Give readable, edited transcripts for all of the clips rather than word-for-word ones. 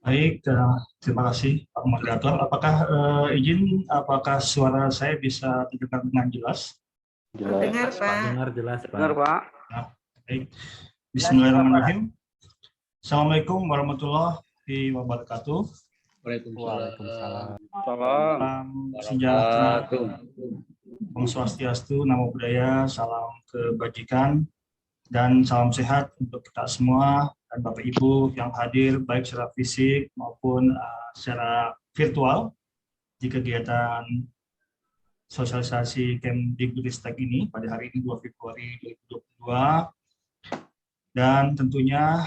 Baik, terima kasih Pak Moderator. Apakah suara saya bisa terdengar dengan jelas? Dengar, Pak. Dengar jelas, Pak. Dengar, Pak. Nah, baik. Bismillahirrahmanirrahim. Assalamualaikum warahmatullahi wabarakatuh. Waalaikumsalam. Salam sejahtera, Om Swastiastu, Namo Buddhaya, salam kebajikan, dan salam sehat untuk kita semua dan Bapak Ibu yang hadir baik secara fisik maupun secara virtual di kegiatan sosialisasi Kemdikbudristek ini pada hari ini 2 Februari 2022. Dan tentunya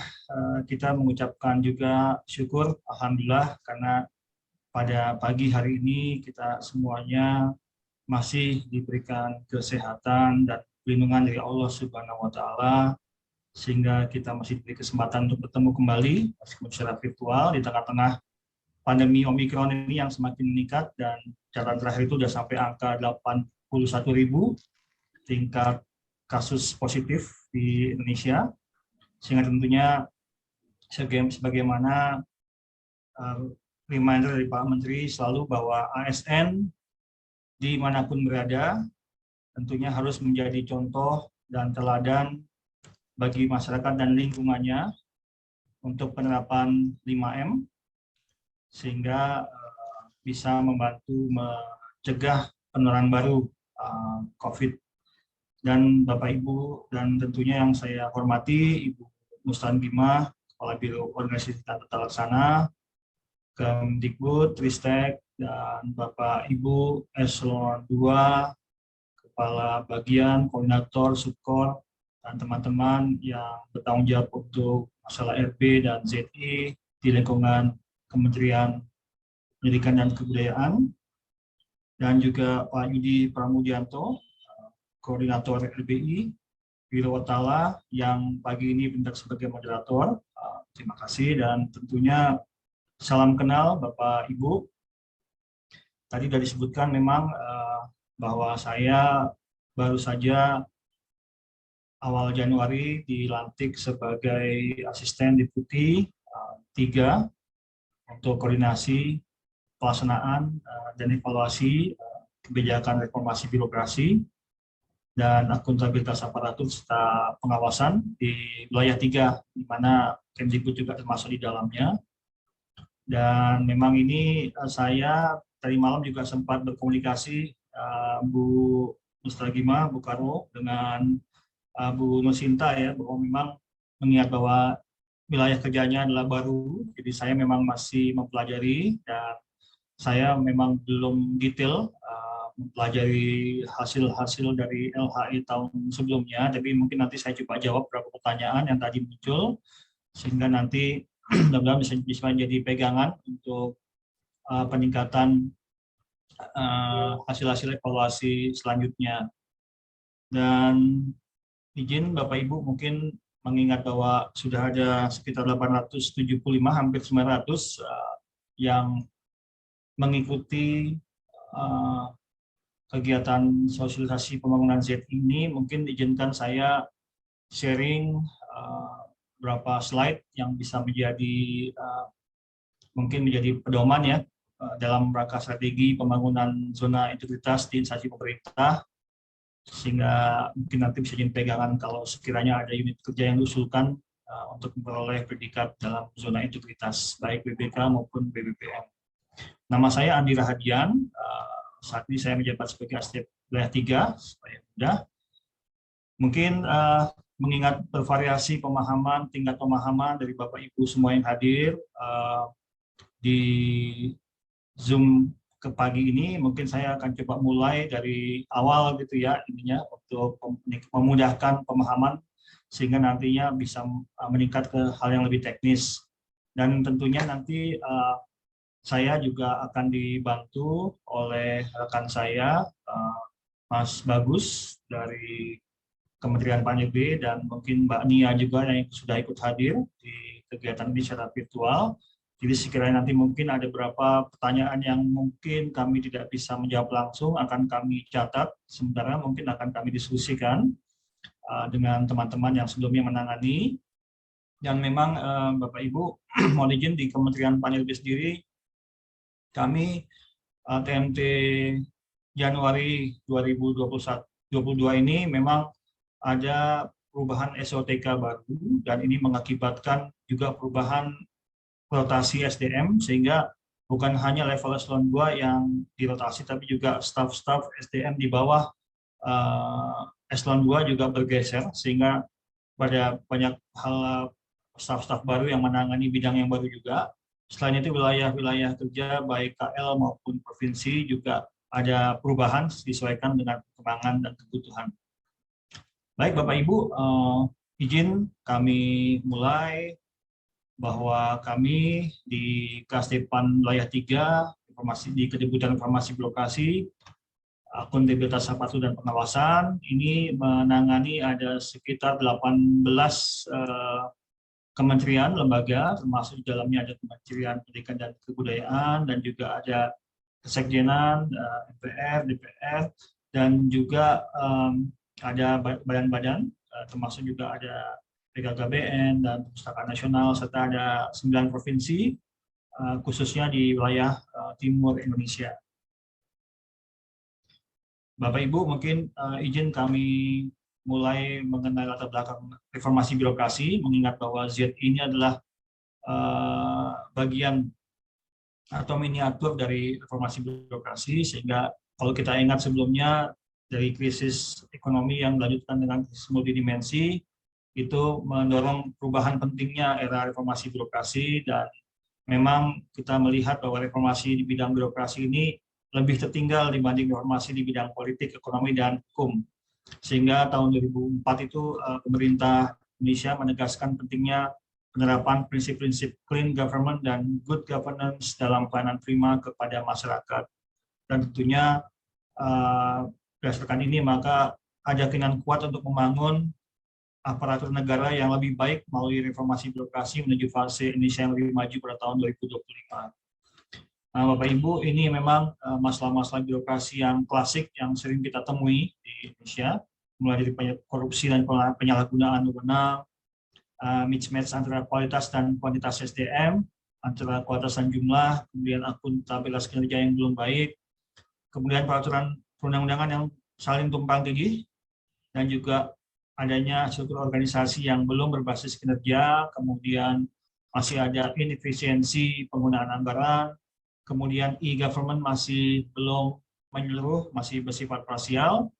kita mengucapkan juga syukur alhamdulillah karena pada pagi hari ini kita semuanya masih diberikan kesehatan dan perlindungan dari Allah Subhanahu wa Ta'ala, sehingga kita masih diberi kesempatan untuk bertemu kembali meskipun secara virtual di tengah-tengah pandemi Omikron ini yang semakin meningkat, dan catatan terakhir itu sudah sampai angka 81.000 tingkat kasus positif di Indonesia, sehingga tentunya sebagaimana reminder dari Pak Menteri selalu bahwa ASN dimanapun berada tentunya harus menjadi contoh dan teladan bagi masyarakat dan lingkungannya untuk penerapan 5M, sehingga bisa membantu mencegah penularan baru COVID. Dan Bapak Ibu, dan tentunya yang saya hormati Ibu Mustan Bima, Kepala Biro Organisasi Tata Laksana Kemdikbud Ristek, dan Bapak Ibu Eselon 2, Kepala Bagian, Koordinator, Subkor, dan teman-teman yang bertanggung jawab untuk masalah RB dan ZI di lingkungan Kementerian Pendidikan dan Kebudayaan, dan juga Pak Yudi Pramudianto, Koordinator RBI, Biro Watala yang pagi ini bertindak sebagai moderator. Terima kasih, dan tentunya salam kenal Bapak Ibu. Tadi sudah disebutkan memang bahwa saya baru saja awal Januari dilantik sebagai asisten deputi 3 untuk koordinasi pelaksanaan dan evaluasi kebijakan reformasi birokrasi dan akuntabilitas aparatur serta pengawasan di wilayah 3, di mana Kemdikbud juga termasuk di dalamnya. Dan memang ini saya tadi malam juga sempat berkomunikasi Bu Mustagima, Bu Karo, dengan Bu Nusinta ya, bahwa memang mengingat bahwa wilayah kerjanya adalah baru, jadi saya memang masih mempelajari, dan saya memang belum detail mempelajari hasil-hasil dari LHI tahun sebelumnya, tapi mungkin nanti saya coba jawab beberapa pertanyaan yang tadi muncul, sehingga nanti mudah-mudahan bisa menjadi pegangan untuk peningkatan hasil-hasil evaluasi selanjutnya. Dan izin Bapak Ibu mungkin mengingat bahwa sudah ada sekitar 875, hampir 900 yang mengikuti kegiatan sosialisasi pembangunan Z ini, mungkin izinkan saya sharing beberapa slide yang bisa menjadi mungkin menjadi pedoman ya dalam rangka strategi pembangunan zona integritas di instansi pemerintah, sehingga mungkin nanti bisa jadi pegangan kalau sekiranya ada unit kerja yang diusulkan untuk memperoleh predikat dalam zona integritas baik BBK maupun BBPM. Nama saya Andi Rahadian, saat ini saya menjabat sebagai asisten wilayah 3, supaya mudah. Mungkin mengingat bervariasi pemahaman, tingkat pemahaman dari Bapak Ibu semua yang hadir di Zoom ke pagi ini, mungkin saya akan coba mulai dari awal gitu ya, ininya untuk memudahkan pemahaman sehingga nantinya bisa meningkat ke hal yang lebih teknis. Dan tentunya nanti saya juga akan dibantu oleh rekan saya Mas Bagus dari Kementerian PANIB dan mungkin Mbak Nia juga yang sudah ikut hadir di kegiatan ini secara virtual. Jadi sekiranya nanti mungkin ada beberapa pertanyaan yang mungkin kami tidak bisa menjawab langsung, akan kami catat, sementara mungkin akan kami diskusikan dengan teman-teman yang sebelumnya menangani. Dan memang Bapak Ibu, mohon izin di Kementerian PANIB sendiri, kami TMT Januari 2022 ini memang ada perubahan SOTK baru, dan ini mengakibatkan juga perubahan rotasi SDM, sehingga bukan hanya level eselon 2 yang dirotasi, tapi juga staf-staf SDM di bawah eselon 2 juga bergeser, sehingga pada banyak hal staf-staf baru yang menangani bidang yang baru juga. Selain itu wilayah-wilayah kerja baik KL maupun provinsi juga ada perubahan disesuaikan dengan perkembangan dan kebutuhan. Baik Bapak Ibu, izin kami mulai bahwa kami di Kasdepan Wilayah 3, informasi di Kedebutan Informasi Birokrasi, Akuntabilitas Sapatu dan Pengawasan, ini menangani ada sekitar 18 kementerian, lembaga, termasuk di dalamnya ada Kementerian Pendidikan dan Kebudayaan, dan juga ada Kesekjenan, MPR, DPR, dan juga ada badan-badan, termasuk juga ada BKKBN dan Perpustakaan Nasional, serta ada 9 provinsi, khususnya di wilayah timur Indonesia. Bapak Ibu, mungkin izin kami mulai mengenai latar belakang reformasi birokrasi, mengingat bahwa Z ini adalah bagian atau miniatur dari reformasi birokrasi, sehingga kalau kita ingat sebelumnya dari krisis ekonomi yang dilanjutkan dengan krisis multidimensi, itu mendorong perubahan pentingnya era reformasi birokrasi, dan memang kita melihat bahwa reformasi di bidang birokrasi ini lebih tertinggal dibanding reformasi di bidang politik, ekonomi, dan hukum. Sehingga tahun 2004 itu pemerintah Indonesia menegaskan pentingnya penerapan prinsip-prinsip clean government dan good governance dalam pelayanan prima kepada masyarakat. Dan tentunya berdasarkan ini maka ada keinginan kuat untuk membangun aparatur negara yang lebih baik melalui reformasi birokrasi menuju fase Indonesia yang lebih maju pada tahun 2025. Nah, Bapak Ibu, ini memang masalah-masalah birokrasi yang klasik yang sering kita temui di Indonesia, mulai dari korupsi dan penyalahgunaan wewenang, mismatch antara kualitas dan kuantitas SDM, antara kualitas dan jumlah, kemudian akuntabilitas kinerja yang belum baik, kemudian peraturan perundang-undangan yang saling tumpang tindih, dan juga adanya struktur organisasi yang belum berbasis kinerja, kemudian masih ada inefisiensi penggunaan anggaran, kemudian e-government masih belum menyeluruh, masih bersifat parsial,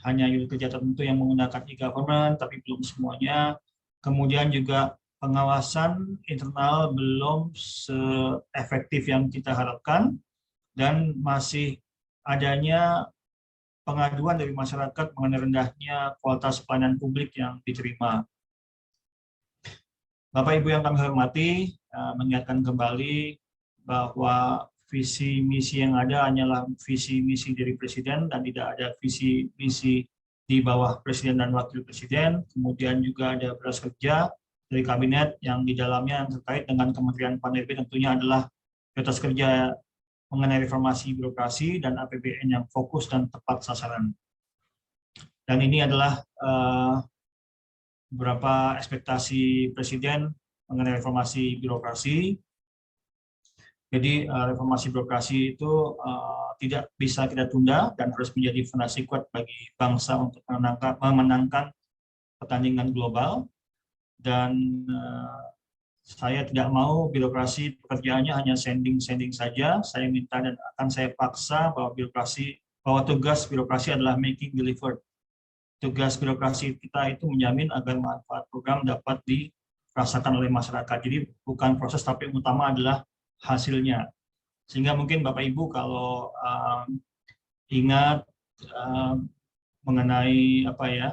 hanya unit kerja tertentu yang menggunakan e-government, tapi belum semuanya. Kemudian juga pengawasan internal belum seefektif yang kita harapkan, dan masih adanya pengaduan dari masyarakat mengenai rendahnya kualitas pelayanan publik yang diterima. Bapak Ibu yang kami hormati, mengingatkan kembali bahwa visi misi yang ada hanyalah visi misi dari Presiden dan tidak ada visi misi di bawah Presiden dan Wakil Presiden. Kemudian juga ada beras kerja dari Kabinet yang di dalamnya terkait dengan Kementerian PANIB tentunya adalah beras kerja mengenai reformasi birokrasi dan APBN yang fokus dan tepat sasaran. Dan ini adalah beberapa ekspektasi Presiden mengenai reformasi birokrasi. Jadi reformasi birokrasi itu tidak bisa kita tunda dan harus menjadi fondasi kuat bagi bangsa untuk memenangkan pertandingan global. Dan saya tidak mau birokrasi pekerjaannya hanya sending saja. Saya minta dan akan saya paksa bahwa tugas birokrasi adalah making delivered. Tugas birokrasi kita itu menjamin agar manfaat program dapat dirasakan oleh masyarakat. Jadi bukan proses, tapi yang utama adalah hasilnya. Sehingga mungkin Bapak Ibu kalau ingat mengenai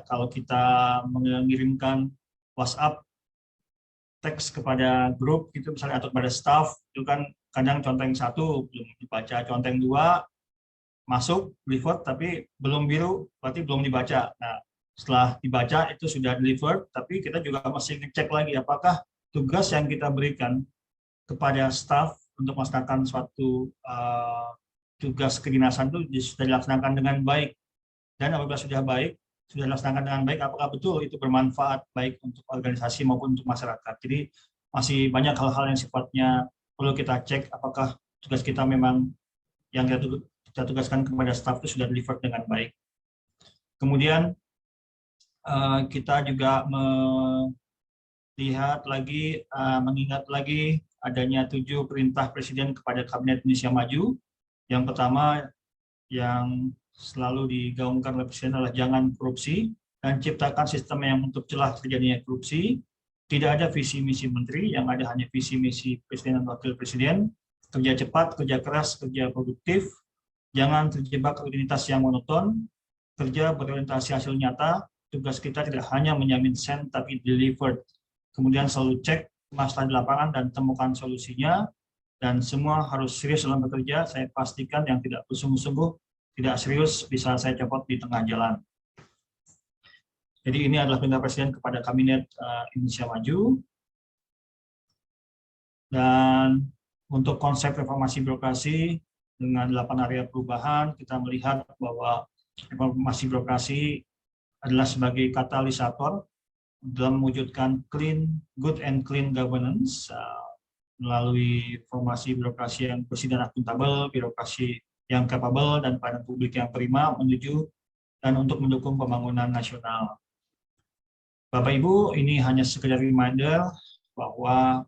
kalau kita mengirimkan WhatsApp teks kepada grup gitu misalnya atau kepada staff, itu kan kadang conteng 1 belum dibaca, conteng 2 masuk, delivered, tapi belum biru, berarti belum dibaca. Nah, setelah dibaca itu sudah delivered, tapi kita juga masih ngecek lagi apakah tugas yang kita berikan kepada staf untuk melaksanakan suatu tugas kedinasan itu sudah dilaksanakan dengan baik. Dan apabila sudah baik, sudah dilaksanakan dengan baik, apakah betul itu bermanfaat baik untuk organisasi maupun untuk masyarakat. Jadi masih banyak hal-hal yang sifatnya perlu kita cek apakah tugas kita memang yang kita tugaskan kepada staf itu sudah delivered dengan baik. Kemudian kita juga melihat lagi, mengingat lagi adanya 7 perintah Presiden kepada Kabinet Indonesia Maju. Yang pertama yang selalu digaungkan oleh Presiden adalah jangan korupsi dan ciptakan sistem yang untuk celah terjadinya korupsi. Tidak ada visi misi menteri, yang ada hanya visi misi Presiden dan Wakil Presiden. Kerja cepat, kerja keras, kerja produktif. Jangan terjebak rutinitas yang monoton. Kerja berorientasi hasil nyata. Tugas kita tidak hanya menjamin sen tapi delivered. Kemudian selalu cek masalah di lapangan dan temukan solusinya. Dan semua harus serius dalam bekerja. Saya pastikan yang tidak bersungguh-sungguh, tidak serius, bisa saya copot di tengah jalan. Jadi ini adalah perintah Presiden kepada Kabinet Indonesia Maju. Dan untuk konsep reformasi birokrasi dengan 8 area perubahan, kita melihat bahwa reformasi birokrasi adalah sebagai katalisator dalam mewujudkan good and clean governance melalui reformasi birokrasi yang bersih dan akuntabel, birokrasi yang capable dan pelayanan publik yang prima menuju dan untuk mendukung pembangunan nasional. Bapak Ibu, ini hanya sekedar reminder bahwa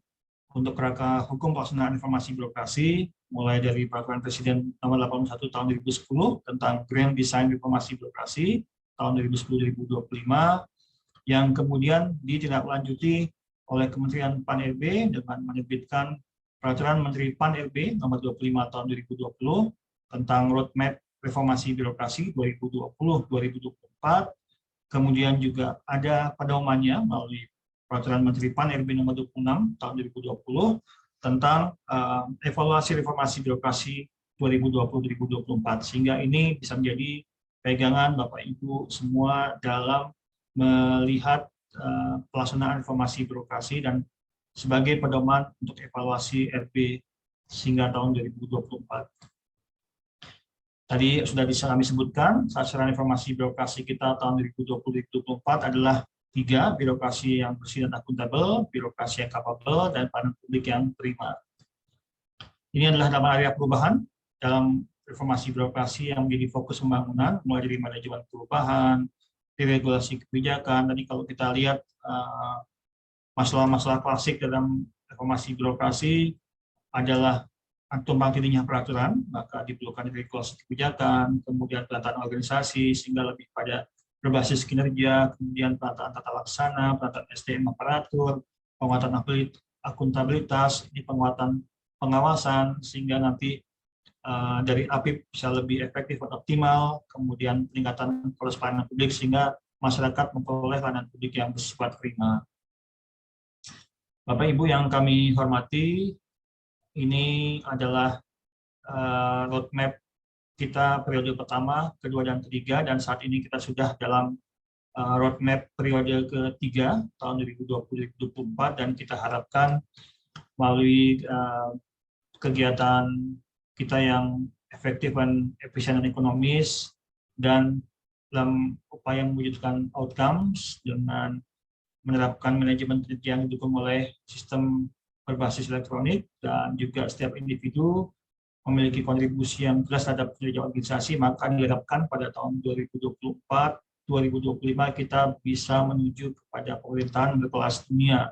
untuk kerangka hukum pelaksanaan informasi birokrasi, mulai dari Peraturan Presiden Nomor 81 Tahun 2010 tentang Grand Design Reformasi Birokrasi tahun 2010-2025, yang kemudian ditindaklanjuti oleh Kementerian Pan-RB dengan menerbitkan Peraturan Menteri Pan-RB Nomor 25 Tahun 2020 tentang Roadmap Reformasi Birokrasi 2020-2024. Kemudian juga ada pedomannya melalui Peraturan Menteri Pan-RB Nomor 26 Tahun 2020 tentang evaluasi reformasi birokrasi 2020-2024. Sehingga ini bisa menjadi pegangan Bapak Ibu semua dalam melihat pelaksanaan reformasi birokrasi dan sebagai pedoman untuk evaluasi RB hingga tahun 2024. Tadi sudah bisa kami sebutkan, sasaran informasi birokrasi kita tahun 2020-2024 adalah 3, birokrasi yang bersih dan akuntabel, birokrasi yang capable, dan pelayanan publik yang prima. Ini adalah 8 area perubahan dalam reformasi birokrasi yang menjadi fokus pembangunan, mulai dari manajemen perubahan, deregulasi kebijakan. Tadi kalau kita lihat masalah-masalah klasik dalam reformasi birokrasi adalah tumpang tindihnya peraturan, maka diperlukan regulasi kebijakan, kemudian penataan organisasi sehingga lebih pada berbasis kinerja, kemudian penataan tata laksana, penataan SDM aparatur, penguatan akuntabilitas, ini penguatan pengawasan sehingga nanti dari APIP bisa lebih efektif dan optimal, kemudian peningkatan kualitas pelayanan publik sehingga masyarakat memperoleh pelayanan publik yang bersifat prima. Bapak Ibu yang kami hormati, ini adalah roadmap kita periode pertama, kedua, dan ketiga, dan saat ini kita sudah dalam roadmap periode ketiga tahun 2020-2024, dan kita harapkan melalui kegiatan kita yang efektif dan efisien dan ekonomis, dan dalam upaya mewujudkan outcomes dengan menerapkan manajemen kerja yang didukung oleh sistem berbasis elektronik, dan juga setiap individu memiliki kontribusi yang jelas terhadap kinerja organisasi, maka diharapkan pada tahun 2024-2025 kita bisa menuju kepada pemerintahan berkelas dunia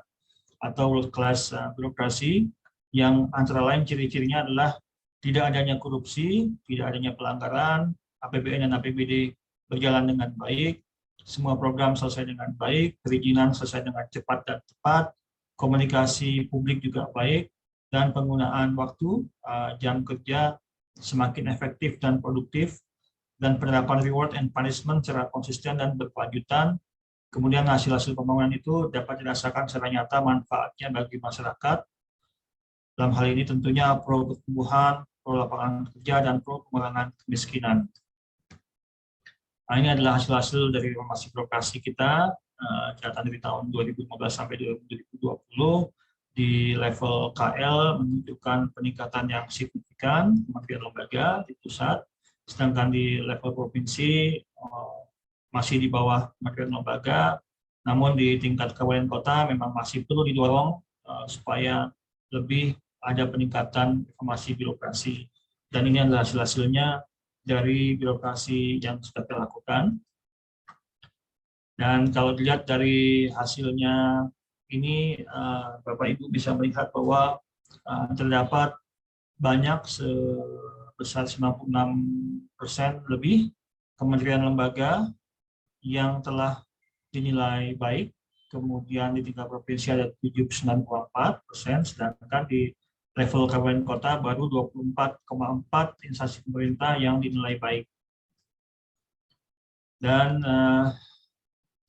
atau world class birokrasi, yang antara lain ciri-cirinya adalah tidak adanya korupsi, tidak adanya pelanggaran, APBN dan APBD berjalan dengan baik, semua program selesai dengan baik, perizinan selesai dengan cepat dan tepat, komunikasi publik juga baik, dan penggunaan waktu, jam kerja semakin efektif dan produktif, dan penerapan reward and punishment secara konsisten dan berkelanjutan. Kemudian hasil-hasil pembangunan itu dapat dirasakan secara nyata manfaatnya bagi masyarakat. Dalam hal ini tentunya pertumbuhan pro lapangan kerja, dan pro pengurangan kemiskinan. Nah, ini adalah hasil-hasil dari reformasi birokrasi kita, catatan dari tahun 2015 sampai 2020. Di level KL menunjukkan peningkatan yang signifikan kementerian lembaga di pusat, sedangkan di level provinsi masih di bawah kementerian lembaga, namun di tingkat kabupaten kota memang masih perlu didorong supaya lebih ada peningkatan reformasi birokrasi. Dan ini adalah hasil-hasilnya dari birokrasi yang sudah kita lakukan. Dan kalau dilihat dari hasilnya ini, Bapak Ibu bisa melihat bahwa terdapat banyak sebesar 96% lebih kementerian lembaga yang telah dinilai baik. Kemudian di tingkat provinsi ada 79,4%, sedangkan di level kabupaten kota baru 24,4 instansi pemerintah yang dinilai baik. Dan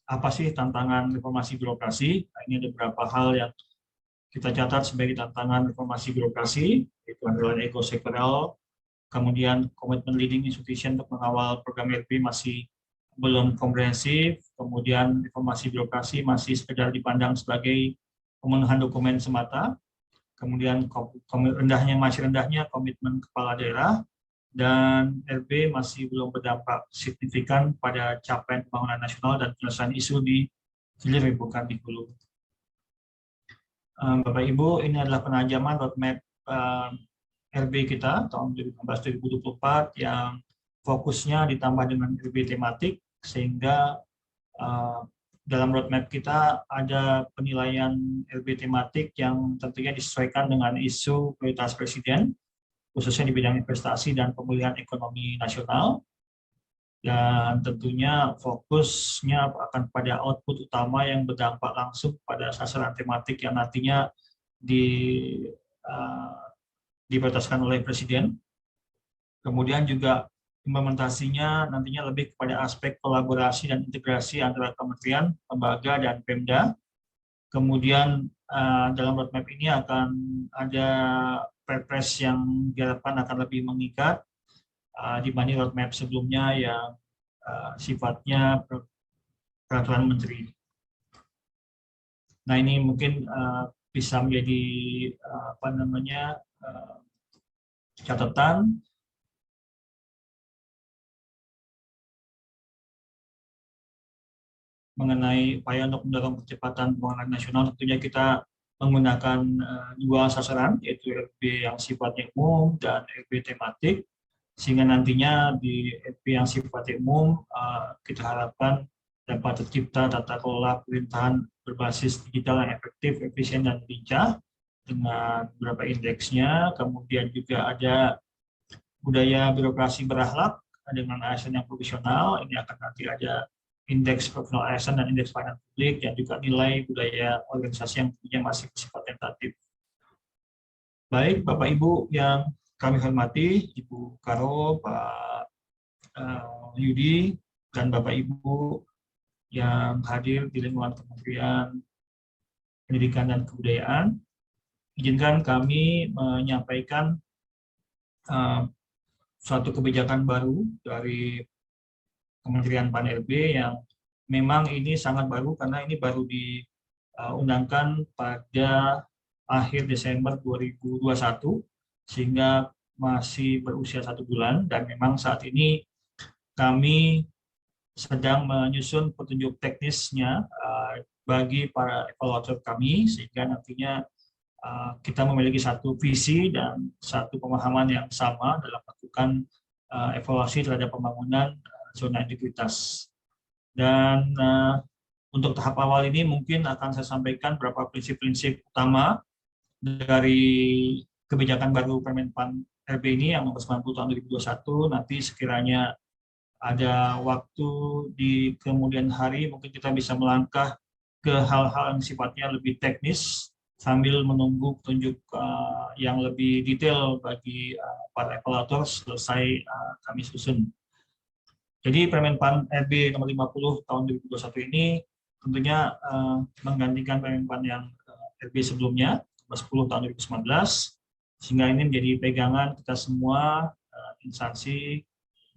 apa sih tantangan reformasi birokrasi? Nah, ini ada beberapa hal yang kita catat sebagai tantangan reformasi birokrasi, yaitu adalah ego sektoral, kemudian komitmen leading institution untuk mengawal program RB masih belum komprehensif, kemudian reformasi birokrasi masih sekedar dipandang sebagai pemenuhan dokumen semata, kemudian masih rendahnya komitmen kepala daerah, dan RB masih belum berdampak signifikan pada capaian pembangunan nasional dan penyelesaian isu di hilir bukan di hulu. Bapak Ibu, ini adalah penajaman roadmap RB kita tahun 2016-2024 yang fokusnya ditambah dengan RB tematik, sehingga dalam roadmap kita ada penilaian RB tematik yang tentunya disesuaikan dengan isu prioritas Presiden, khususnya di bidang investasi dan pemulihan ekonomi nasional. Dan tentunya fokusnya akan pada output utama yang berdampak langsung pada sasaran tematik yang nantinya diprioritaskan oleh Presiden. Kemudian juga implementasinya nantinya lebih kepada aspek kolaborasi dan integrasi antara kementerian, lembaga, dan Pemda. Kemudian dalam roadmap ini akan ada perpres yang diharapkan akan lebih mengikat dibanding roadmap sebelumnya yang sifatnya peraturan menteri. Nah, ini mungkin bisa menjadi catatan mengenai upaya untuk mendorong percepatan pembangunan nasional. Tentunya kita menggunakan dua sasaran, yaitu RB yang sifatnya umum dan RB tematik, sehingga nantinya di RB yang sifatnya umum kita harapkan dapat tercipta tata kelola pemerintahan berbasis digital yang efektif, efisien, dan lincah dengan beberapa indeksnya. Kemudian juga ada budaya birokrasi berakhlak dengan ASN yang profesional. Ini akan nanti ada indeks profesional ASN dan indeks pelayanan publik, dan juga nilai budaya organisasi yang tentunya masih bersifat tentatif. Baik, Bapak Ibu yang kami hormati, Ibu Karo, Pak Yudi, dan Bapak Ibu yang hadir di lingkungan Kementerian Pendidikan dan Kebudayaan, izinkan kami menyampaikan suatu kebijakan baru dari Kementerian Pan-RB yang memang ini sangat baru karena ini baru diundangkan pada akhir Desember 2021, sehingga masih berusia 1 bulan, dan memang saat ini kami sedang menyusun petunjuk teknisnya bagi para evaluator kami, sehingga nantinya kita memiliki satu visi dan satu pemahaman yang sama dalam melakukan evaluasi terhadap pembangunan zona integritas. Dan untuk tahap awal ini mungkin akan saya sampaikan beberapa prinsip-prinsip utama dari kebijakan baru Permenpan RB ini yang nomor 90 tahun 2021. Nanti sekiranya ada waktu di kemudian hari, mungkin kita bisa melangkah ke hal-hal yang sifatnya lebih teknis sambil menunggu petunjuk yang lebih detail bagi para evaluator selesai kami susun. Jadi Permenpan RB nomor 50 tahun 2021 ini tentunya menggantikan Permenpan yang RB sebelumnya, nomor 10 tahun 2019, sehingga ini menjadi pegangan kita semua, instansi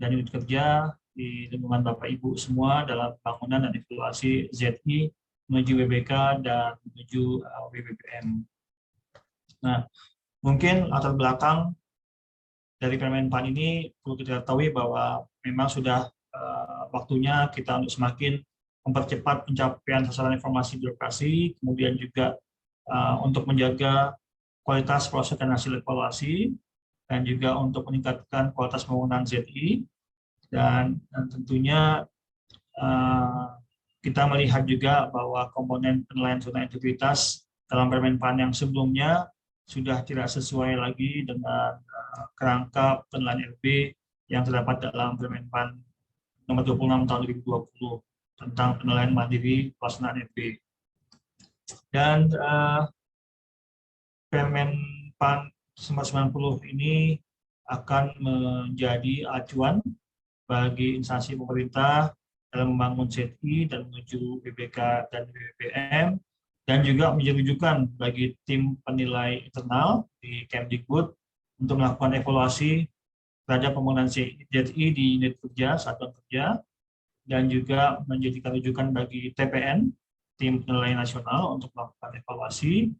dan unit kerja di lingkungan Bapak Ibu semua dalam bangunan dan evaluasi ZI menuju WBK dan menuju WBPM. Nah, mungkin latar belakang dari Permenpan ini perlu kita ketahui bahwa memang sudah waktunya kita untuk semakin mempercepat pencapaian sasaran informasi birokrasi, kemudian juga untuk menjaga kualitas proses dan hasil evaluasi, dan juga untuk meningkatkan kualitas pembangunan ZI, dan tentunya kita melihat juga bahwa komponen penilaian zona integritas dalam Permenpan yang sebelumnya sudah tidak sesuai lagi dengan kerangka penilaian RB yang terdapat dalam Permenpan nomor 26 tahun 2020 tentang penilaian mandiri pelaksanaan RB. Dan Permenpan 90 ini akan menjadi acuan bagi instansi pemerintah dalam membangun ZI dan menuju WBK dan WBPM, dan juga menjadi rujukan bagi tim penilai internal di Kemdikbud untuk melakukan evaluasi terhadap pembangunan ZI di unit kerja, satuan kerja, dan juga menjadikan rujukan bagi TPN, tim penilai nasional, untuk melakukan evaluasi,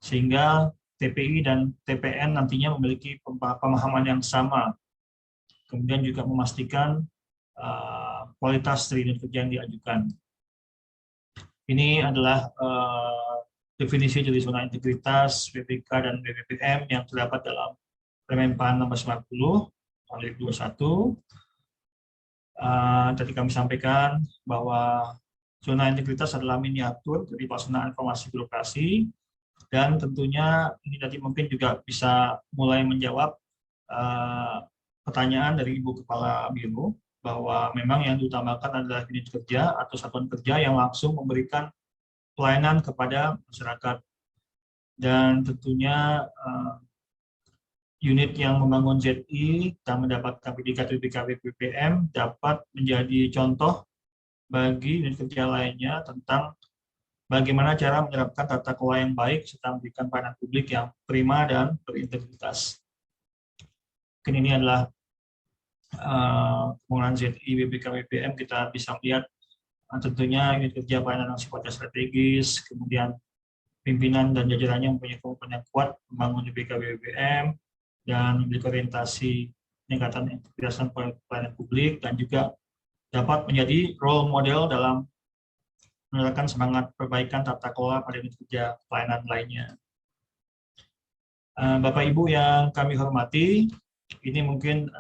sehingga TPI dan TPN nantinya memiliki pemahaman yang sama, kemudian juga memastikan kualitas dari unit kerja yang diajukan. Ini adalah definisi dari zona integritas WBK dan WBPM yang terdapat dalam Permenpan nomor 90 tahun 2021. Tadi kami sampaikan bahwa zona integritas adalah miniatur dari pelaksanaan informasi birokrasi, dan tentunya ini tadi mungkin juga bisa mulai menjawab pertanyaan dari Ibu Kepala Biro, bahwa memang yang diutamakan adalah unit kerja atau satuan kerja yang langsung memberikan pelayanan kepada masyarakat. Dan tentunya unit yang membangun ZI dan mendapatkan predikat WBK/WBPM dapat menjadi contoh bagi unit kerja lainnya tentang bagaimana cara menerapkan tata kelola yang baik serta memberikan pelayanan publik yang prima dan berintegritas. Mungkin ini adalah pembangunan ZI WBK WBPM. Kita bisa melihat tentunya unit kerja pelayanan yang sifatnya strategis, kemudian pimpinan dan jajarannya mempunyai komitmen yang kuat membangun WBK WBPM dan memiliki orientasi peningkatan integritas dan pelayanan publik, dan juga dapat menjadi role model dalam menerapkan semangat perbaikan tata kelola pada unit kerja pelayanan lainnya. Bapak Ibu yang kami hormati, ini mungkin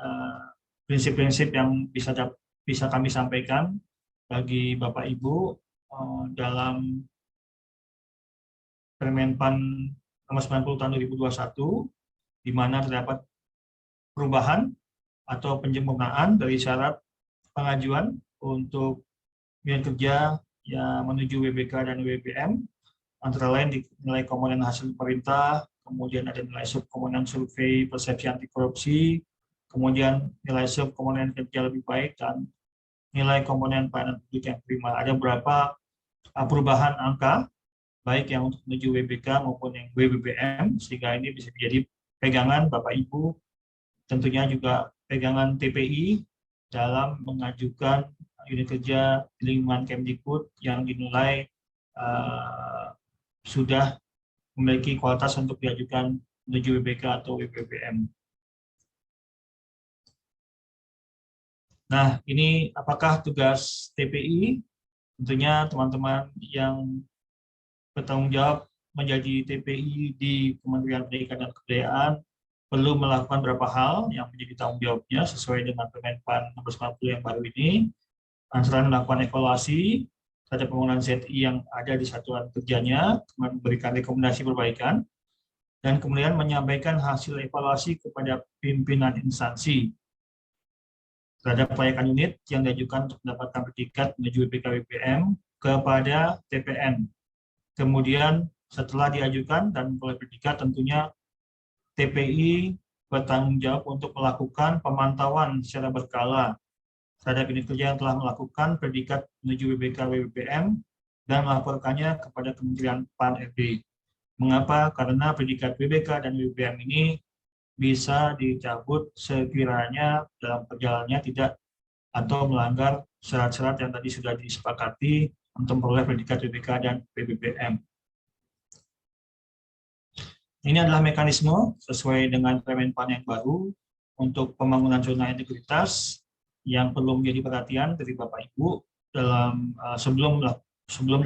prinsip-prinsip yang bisa kami sampaikan bagi Bapak Ibu dalam Permenpan nomor 90 tahun 2021, di mana terdapat perubahan atau penyempurnaan dari syarat pengajuan untuk unit kerja yang menuju WBK dan WBPM, antara lain nilai komponen hasil pemerintah, kemudian ada nilai subkomponen survei persepsi anti korupsi, kemudian nilai subkomponen kerja lebih baik, dan nilai komponen pelayanan publik yang prima. Ada beberapa perubahan angka, baik yang untuk menuju WBK maupun yang WBPM, sehingga ini bisa menjadi pegangan Bapak Ibu, tentunya juga pegangan TPI dalam mengajukan unit kerja di lingkungan Kemdikbud yang dinilai sudah memiliki kualitas untuk diajukan menuju WBK atau WBPM. Nah, ini apakah tugas TPI? Tentunya teman-teman yang bertanggung jawab menjadi TPI di Kementerian Pendidikan dan Kebudayaan perlu melakukan beberapa hal yang menjadi tanggung jawabnya sesuai dengan Permenpan nomor 90 yang baru ini, antara melakukan evaluasi terhadap pembangunan ZI yang ada di satuan kerjanya, memberikan rekomendasi perbaikan, dan kemudian menyampaikan hasil evaluasi kepada pimpinan instansi terhadap kelayakan unit yang diajukan untuk mendapatkan predikat menuju WBK WBPM kepada TPN. Kemudian setelah diajukan dan oleh predikat, tentunya TPI bertanggung jawab untuk melakukan pemantauan secara berkala terhadap unit kerja yang telah melakukan predikat menuju WBK WBPM dan melaporkannya kepada Kementerian PAN RB. Mengapa? Karena predikat WBK dan WBBM ini bisa dicabut sekiranya dalam perjalanannya tidak atau melanggar syarat-syarat yang tadi sudah disepakati untuk memperoleh predikat WBK dan WBBM. Ini adalah mekanisme sesuai dengan Permenpan yang baru untuk pembangunan zona integritas yang perlu menjadi perhatian dari Bapak Ibu dalam sebelum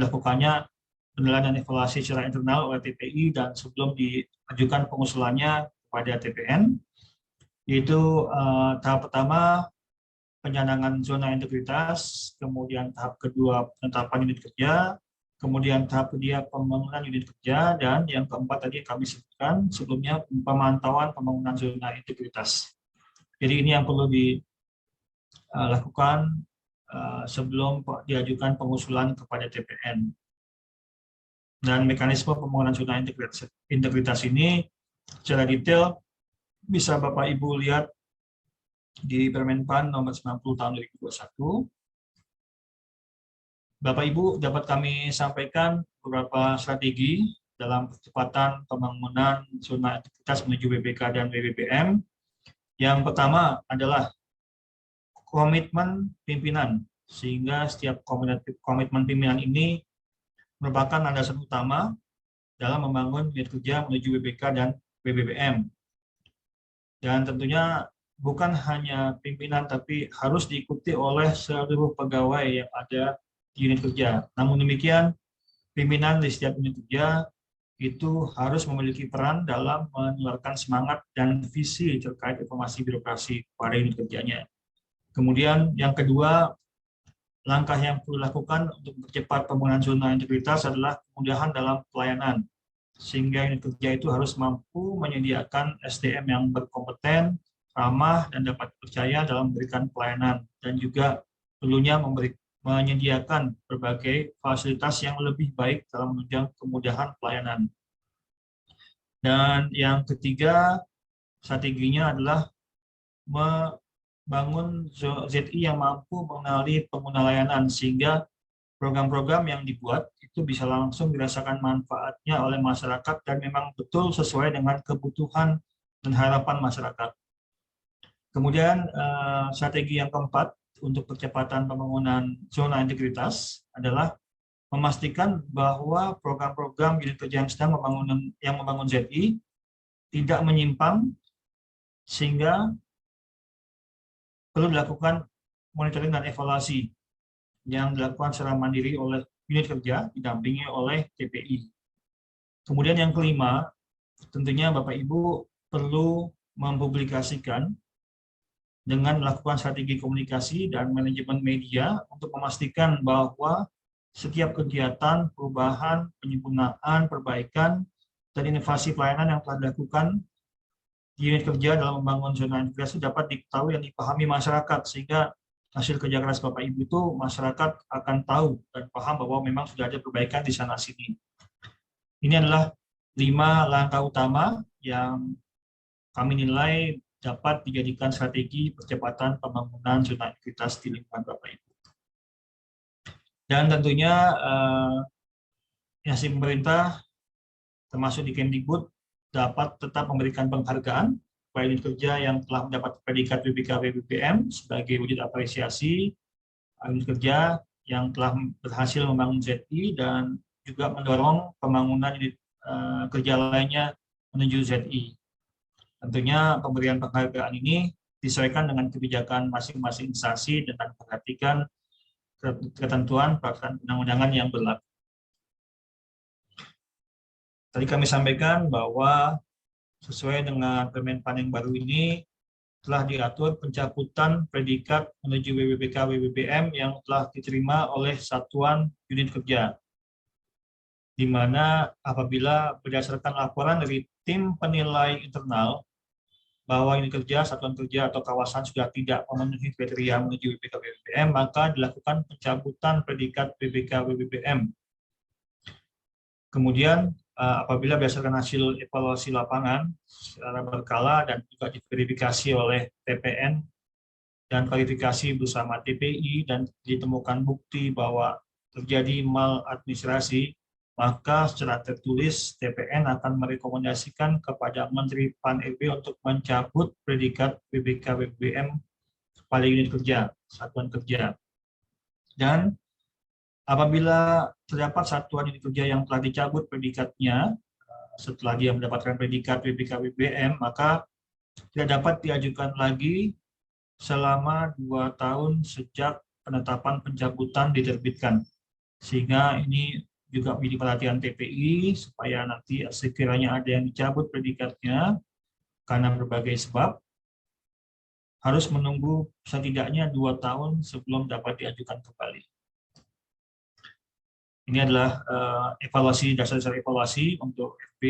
dilakukannya penilaian dan evaluasi secara internal oleh TPI dan sebelum diajukan pengusulannya kepada TPN, yaitu tahap pertama pencanangan zona integritas, kemudian tahap kedua penetapan unit kerja, kemudian tahap ketiga pembangunan unit kerja, dan yang keempat tadi kami sebutkan sebelumnya pemantauan pembangunan zona integritas. Jadi ini yang perlu dilakukan sebelum diajukan pengusulan kepada TPN. Dan mekanisme pembangunan zona integritas ini secara detail bisa Bapak Ibu lihat di Permenpan nomor 90 tahun 2021. Bapak Ibu dapat kami sampaikan beberapa strategi dalam percepatan pembangunan zona integritas menuju WBK dan WBBM. Yang pertama adalah komitmen pimpinan, sehingga setiap komitmen pimpinan ini merupakan landasan utama dalam membangun unit kerja menuju WBK dan WBBM. Dan tentunya bukan hanya pimpinan, tapi harus diikuti oleh seluruh pegawai yang ada di unit kerja. Namun demikian, pimpinan di setiap unit kerja itu harus memiliki peran dalam menularkan semangat dan visi terkait informasi birokrasi pada unit kerjanya. Kemudian yang kedua, langkah yang perlu dilakukan untuk mempercepat pembangunan zona integritas adalah kemudahan dalam pelayanan. Sehingga unit kerja itu harus mampu menyediakan SDM yang berkompeten, ramah, dan dapat dipercaya dalam memberikan pelayanan. Dan juga perlunya menyediakan berbagai fasilitas yang lebih baik dalam menunjang kemudahan pelayanan. Dan yang ketiga, strateginya adalah membangun ZI yang mampu mengenali pengguna layanan, sehingga program-program yang dibuat itu bisa langsung dirasakan manfaatnya oleh masyarakat dan memang betul sesuai dengan kebutuhan dan harapan masyarakat. Kemudian strategi yang keempat untuk percepatan pembangunan zona integritas adalah memastikan bahwa program-program unit kerja yang sedang membangun ZI tidak menyimpang, sehingga perlu dilakukan monitoring dan evaluasi yang dilakukan secara mandiri oleh unit kerja didampingi oleh TPI. Kemudian yang kelima, tentunya Bapak Ibu perlu mempublikasikan dengan melakukan strategi komunikasi dan manajemen media untuk memastikan bahwa setiap kegiatan, perubahan, penyempurnaan, perbaikan, dan inovasi pelayanan yang telah dilakukan di unit kerja dalam membangun zona integritas dapat diketahui dan dipahami masyarakat, sehingga hasil kerja keras Bapak Ibu itu masyarakat akan tahu dan paham bahwa memang sudah ada perbaikan di sana-sini. Ini adalah 5 langkah utama yang kami nilai dapat dijadikan strategi percepatan pembangunan zona integritas di lingkungan Bapak Ibu. Dan tentunya instansi pemerintah termasuk di Kemdikbud dapat tetap memberikan penghargaan kepada unit kerja yang telah mendapat predikat WBK WBBM sebagai wujud apresiasi unit kerja yang telah berhasil membangun ZI dan juga mendorong pembangunan unit kerja lainnya menuju ZI. Tentunya pemberian penghargaan ini disesuaikan dengan kebijakan masing-masing instansi dengan memperhatikan ketentuan peraturan undang-undangan yang berlaku. Tadi kami sampaikan bahwa sesuai dengan Permenpan yang baru ini telah diatur pencabutan predikat menuju WBBK WBBM yang telah diterima oleh satuan unit kerja, di mana apabila berdasarkan laporan dari tim penilai internal bahwa unit kerja, satuan kerja, atau kawasan sudah tidak memenuhi kriteria menuju WBK WBBM, maka dilakukan pencabutan predikat WBK WBBM. Kemudian apabila berdasarkan hasil evaluasi lapangan secara berkala dan juga diverifikasi oleh TPN dan verifikasi bersama TPI dan ditemukan bukti bahwa terjadi maladministrasi, maka secara tertulis TPN akan merekomendasikan kepada Menteri PAN-RB untuk mencabut predikat PBK BBM pada unit kerja, satuan kerja. Dan apabila terdapat satuan unit kerja yang telah dicabut predikatnya setelah dia mendapatkan predikat PBK BBM, maka tidak dapat diajukan lagi selama 2 tahun sejak penetapan pencabutan diterbitkan. Sehingga ini juga menjadi perhatian TPI supaya nanti sekiranya ada yang dicabut predikatnya karena berbagai sebab, harus menunggu setidaknya 2 tahun sebelum dapat diajukan kembali. Ini adalah evaluasi, dasar-dasar evaluasi untuk FB,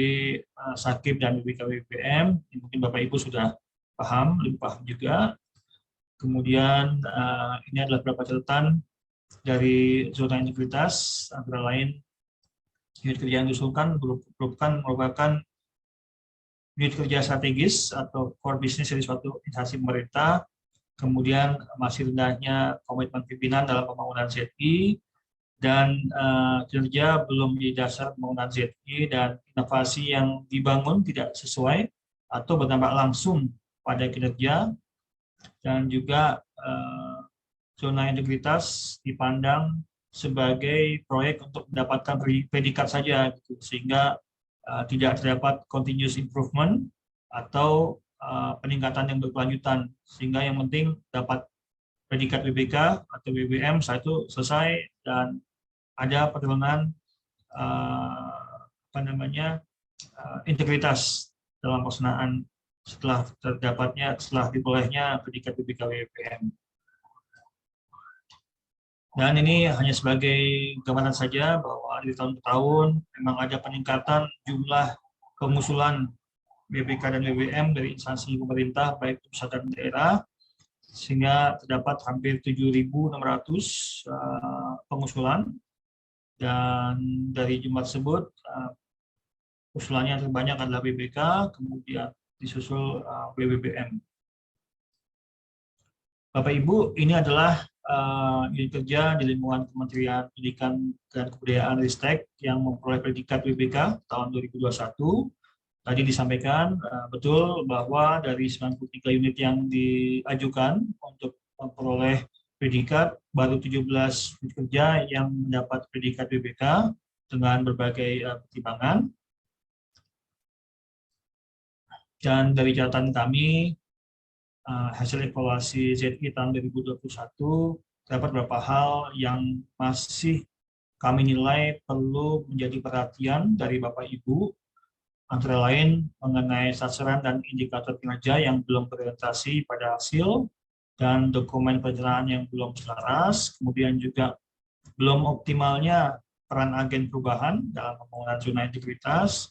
Sakib, dan BBK BBM. Mungkin Bapak Ibu sudah paham, lebih paham juga. Kemudian ini adalah beberapa catatan dari zona integritas, antara lain unit kerja yang diusulkan merupakan unit kerja strategis atau core business dari suatu instansi pemerintah, kemudian masih rendahnya komitmen pimpinan dalam pembangunan ZI, dan kinerja belum menjadi dasar pembangunan ZI, dan inovasi yang dibangun tidak sesuai atau berdampak langsung pada kinerja, dan juga zona integritas dipandang sebagai proyek untuk mendapatkan predikat saja, gitu, sehingga tidak terdapat continuous improvement atau peningkatan yang berkelanjutan, sehingga yang penting dapat predikat BBK atau BBM saat itu selesai dan ada penurunan integritas dalam pelaksanaan setelah diperolehnya predikat BBK BBM. Dan ini hanya sebagai gambaran saja bahwa di tahun ke tahun memang ada peningkatan jumlah pengusulan BBK dan BBM dari instansi pemerintah baik pusat dan daerah, sehingga terdapat hampir 7.600 pengusulan, dan dari jumlah tersebut usulannya yang terbanyak adalah BBK, kemudian disusul BBM. Bapak Ibu, ini adalah unit kerja di lingkungan Kementerian Pendidikan dan Kebudayaan Ristek yang memperoleh predikat BBK tahun 2021. Tadi disampaikan betul bahwa dari 93 unit yang diajukan untuk memperoleh predikat, baru 17 unit kerja yang mendapat predikat BBK dengan berbagai pertimbangan. Dan dari catatan kami, hasil evaluasi ZI tahun 2021 terdapat beberapa hal yang masih kami nilai perlu menjadi perhatian dari Bapak Ibu, antara lain mengenai sasaran dan indikator kinerja yang belum berorientasi pada hasil, dan dokumen perencanaan yang belum selaras, kemudian juga belum optimalnya peran agen perubahan dalam pembangunan zona integritas,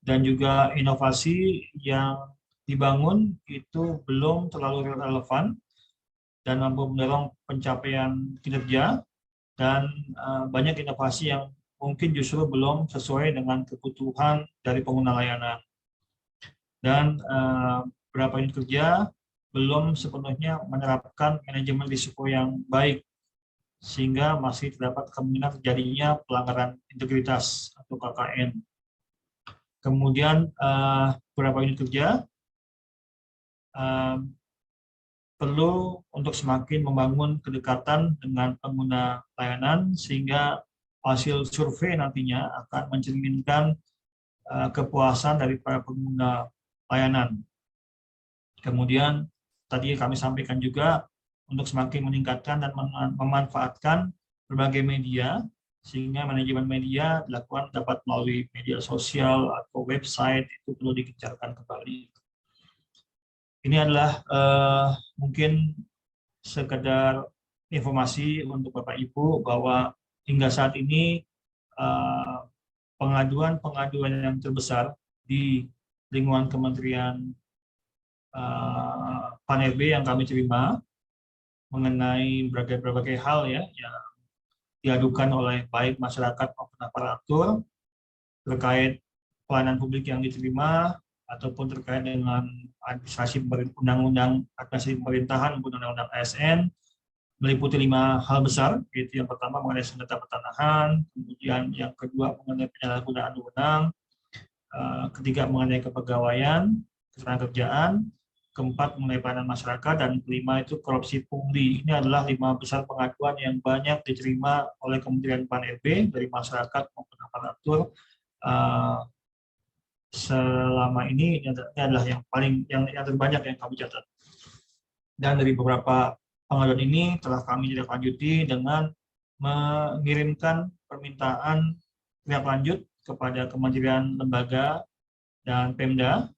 dan juga inovasi yang dibangun itu belum terlalu relevan dan mampu mendorong pencapaian kinerja, dan banyak inovasi yang mungkin justru belum sesuai dengan kebutuhan dari pengguna layanan. Dan beberapa unit kerja belum sepenuhnya menerapkan manajemen risiko yang baik, sehingga masih terdapat kemungkinan terjadinya pelanggaran integritas atau KKN. Kemudian beberapa unit kerja perlu untuk semakin membangun kedekatan dengan pengguna layanan, sehingga hasil survei nantinya akan mencerminkan kepuasan dari para pengguna layanan. Kemudian tadi kami sampaikan juga untuk semakin meningkatkan dan memanfaatkan berbagai media, sehingga manajemen media dilakukan dapat melalui media sosial atau website, itu perlu digencarkan kembali. Ini adalah mungkin sekedar informasi untuk Bapak Ibu bahwa hingga saat ini pengaduan-pengaduan yang terbesar di lingkungan Kementerian PAN-RB yang kami terima mengenai berbagai hal ya yang diadukan oleh baik masyarakat maupun aparatur terkait pelayanan publik yang diterima, ataupun terkait dengan administrasi undang-undang administrasi pemerintahan, undang-undang ASN, meliputi 5 hal besar, yaitu yang pertama mengenai sengketa pertanahan, kemudian yang kedua mengenai penyalahgunaan wewenang, ketiga mengenai kepegawaian, ketenagakerjaan, keempat mengenai pelayanan masyarakat, dan kelima itu korupsi pungli. Ini adalah 5 besar pengaduan yang banyak diterima oleh Kementerian PAN-RB dari masyarakat maupun aparatur selama ini adalah yang paling yang terbanyak yang kami catat. Dan dari beberapa pengaduan ini telah kami tindak lanjuti dengan mengirimkan permintaan tindak lanjut kepada kementerian, lembaga, dan Pemda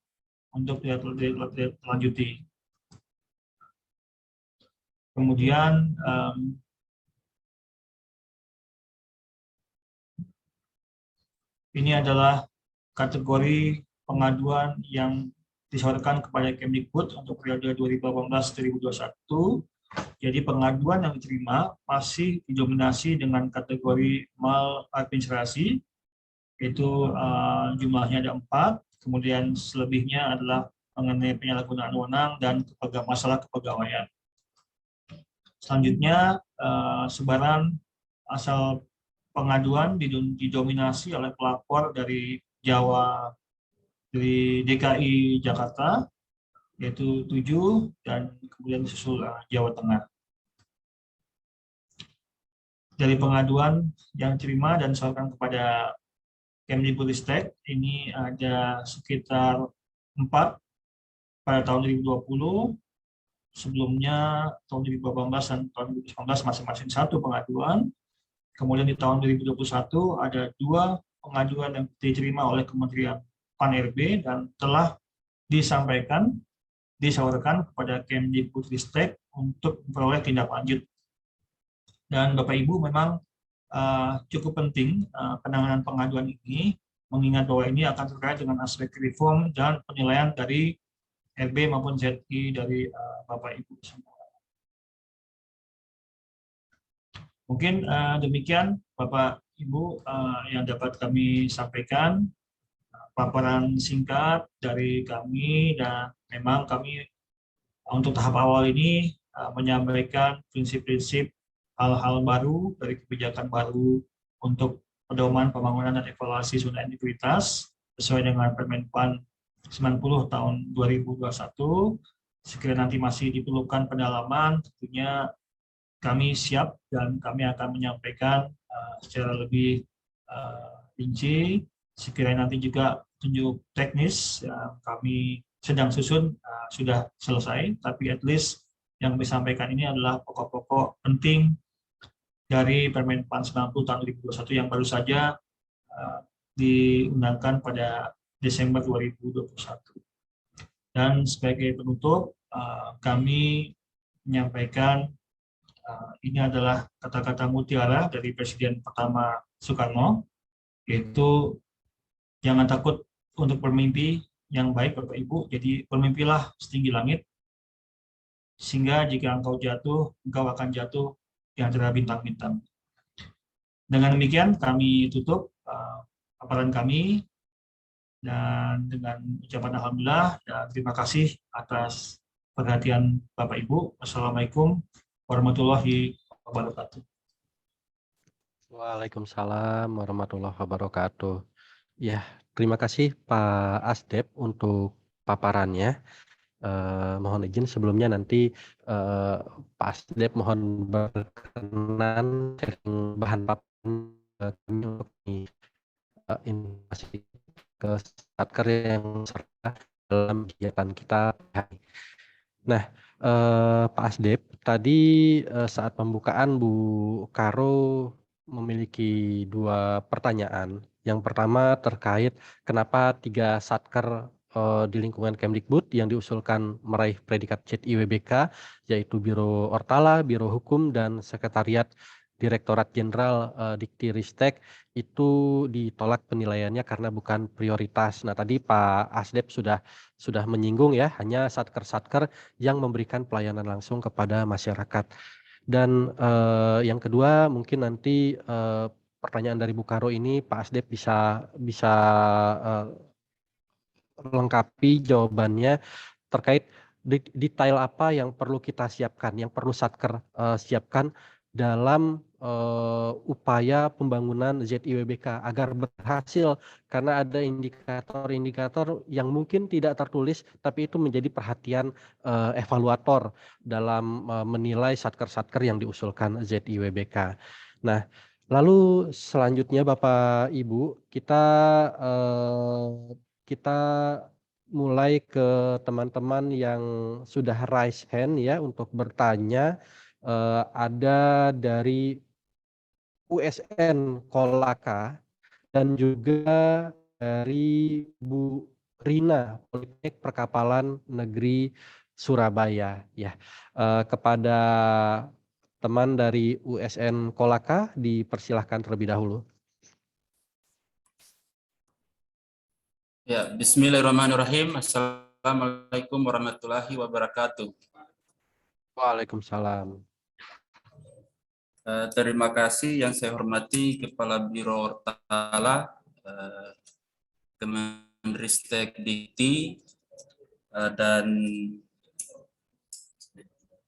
untuk ditindaklanjuti. Kemudian ini adalah kategori pengaduan yang disampaikan kepada Kemdikbud untuk periode 2018-2021. Jadi pengaduan yang diterima masih didominasi dengan kategori maladministrasi, itu jumlahnya ada 4, kemudian selebihnya adalah mengenai penyalahgunaan wewenang dan masalah kepegawaian. Selanjutnya, sebaran asal pengaduan didominasi oleh pelapor dari Jawa, dari DKI Jakarta, yaitu 7, dan kemudian disusul Jawa Tengah. Dari pengaduan yang diterima dan disampaikan kepada Kemdikbudristek, ini ada sekitar 4 pada tahun 2020, sebelumnya tahun 2018 dan tahun 2019 masing-masing 1 pengaduan. Kemudian di tahun 2021 ada 2 pengaduan yang diterima oleh Kementerian PAN-RB dan telah disawarkan kepada Kemdikbudristek untuk memperoleh tindak lanjut. Dan Bapak Ibu memang cukup penting penanganan pengaduan ini, mengingat bahwa ini akan terkait dengan aspek reform dan penilaian dari RB maupun ZI dari Bapak Ibu semua. Mungkin demikian Bapak Ibu yang dapat kami sampaikan, paparan singkat dari kami, dan memang kami untuk tahap awal ini menyampaikan prinsip-prinsip hal-hal baru dari kebijakan baru untuk pedoman pembangunan dan evaluasi zona integritas sesuai dengan Permen PAN 90 tahun 2021. Sekiranya nanti masih diperlukan pendalaman, tentunya kami siap dan kami akan menyampaikan secara lebih rinci. Sekiranya nanti juga tunjuk teknis yang kami sedang susun sudah selesai, tapi at least yang disampaikan ini adalah pokok-pokok penting dari Permen PAN 90 tahun 2021 yang baru saja diundangkan pada Desember 2021. Dan sebagai penutup, kami menyampaikan ini adalah kata-kata mutiara dari Presiden pertama Soekarno, yaitu jangan takut untuk bermimpi yang baik Bapak Ibu, jadi bermimpilah setinggi langit, sehingga jika engkau jatuh, engkau akan jatuh di antara bintang-bintang. Dengan demikian kami tutup paparan kami, dan dengan ucapan alhamdulillah dan terima kasih atas perhatian Bapak Ibu. Wassalamualaikum warahmatullahi wabarakatuh. Waalaikumsalam warahmatullahi wabarakatuh. Ya, terima kasih Pak Asdep untuk paparannya. Mohon izin sebelumnya nanti Pak Asdep mohon berkenan sharing bahan paparan kami untuk informasi ke Satker yang serta dalam kegiatan kita. Nah, Pak Asdep, tadi saat pembukaan Bu Karo memiliki 2 pertanyaan. Yang pertama terkait kenapa 3 satker di lingkungan Kemdikbud yang diusulkan meraih predikat ZIWBK, yaitu Biro Ortala, Biro Hukum, dan Sekretariat Direktorat Jenderal Diktiristek itu ditolak penilaiannya karena bukan prioritas. Nah, tadi Pak Asdep sudah menyinggung ya, hanya satker-satker yang memberikan pelayanan langsung kepada masyarakat. Dan yang kedua mungkin nanti pertanyaan dari Bu Karo ini Pak Asdep bisa lengkapi jawabannya terkait detail apa yang perlu kita siapkan, yang perlu Satker siapkan dalam upaya pembangunan ZIWBK agar berhasil, karena ada indikator-indikator yang mungkin tidak tertulis tapi itu menjadi perhatian evaluator dalam menilai satker-satker yang diusulkan ZIWBK. Nah, lalu selanjutnya Bapak Ibu, kita mulai ke teman-teman yang sudah raise hand ya untuk bertanya. Ada dari USN Kolaka dan juga dari Bu Rina Politeknik Perkapalan Negeri Surabaya ya. Kepada teman dari USN Kolaka dipersilahkan terlebih dahulu. Ya, bismillahirrahmanirrahim. Assalamualaikum warahmatullahi wabarakatuh. Waalaikumsalam. Terima kasih yang saya hormati Kepala Biro Ortala, Kemenristek Dikti, dan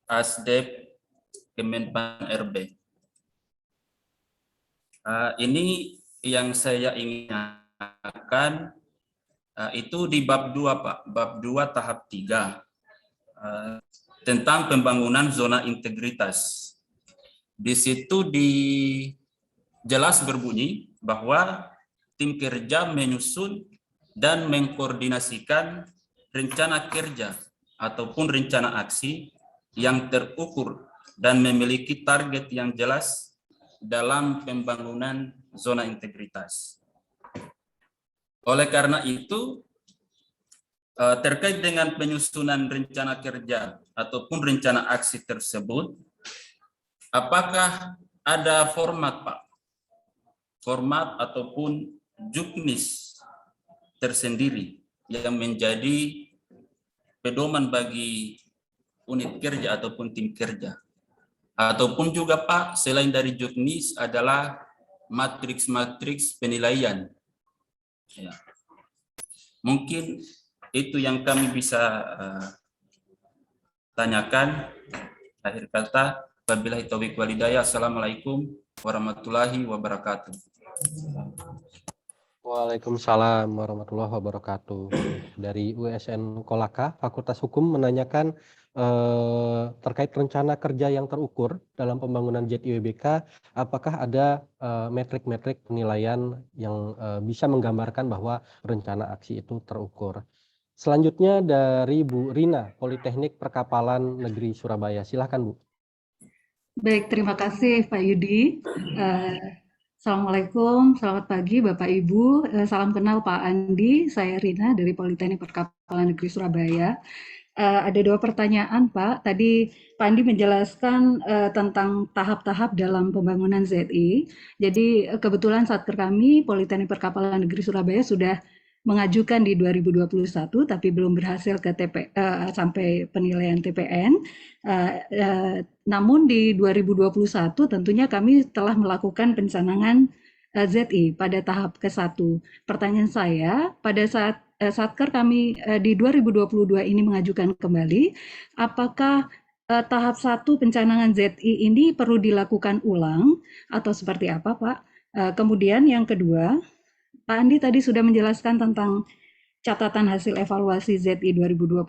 Asdep Kemenpan RB. Ini yang saya inginkan itu di bab 2, Pak. Bab 2 tahap 3 tentang pembangunan zona integritas. Di situ jelas berbunyi bahwa tim kerja menyusun dan mengkoordinasikan rencana kerja ataupun rencana aksi yang terukur dan memiliki target yang jelas dalam pembangunan zona integritas. Oleh karena itu, terkait dengan penyusunan rencana kerja ataupun rencana aksi tersebut, apakah ada format, Pak? Format ataupun juknis tersendiri yang menjadi pedoman bagi unit kerja ataupun tim kerja. Ataupun juga, Pak, selain dari juknis adalah matriks-matriks penilaian. Ya. Mungkin itu yang kami bisa tanyakan. Akhir kata, wabillahi taufiq wal hidayah. Assalamualaikum warahmatullahi wabarakatuh. Waalaikumsalam warahmatullahi wabarakatuh. Dari USN Kolaka, Fakultas Hukum menanyakan terkait rencana kerja yang terukur dalam pembangunan ZIWBK, apakah ada metrik-metrik penilaian yang bisa menggambarkan bahwa rencana aksi itu terukur. Selanjutnya dari Bu Rina, Politeknik Perkapalan Negeri Surabaya. Silahkan, Bu. Baik, terima kasih Pak Yudi. Assalamualaikum, selamat pagi Bapak Ibu. Salam kenal Pak Andi, saya Rina dari Politeknik Perkapalan Negeri Surabaya. Ada 2 pertanyaan Pak. Tadi Pak Andi menjelaskan tentang tahap-tahap dalam pembangunan ZI. Jadi kebetulan Satker kami, Politeknik Perkapalan Negeri Surabaya sudah mengajukan di 2021 tapi belum berhasil ke sampai penilaian TPN. Namun di 2021 tentunya kami telah melakukan pencanangan ZI pada tahap ke-1. Pertanyaan saya, pada saat Satker kami di 2022 ini mengajukan kembali, apakah tahap 1 pencanangan ZI ini perlu dilakukan ulang atau seperti apa, Pak? Kemudian yang kedua, Pak Andi tadi sudah menjelaskan tentang catatan hasil evaluasi ZI 2021,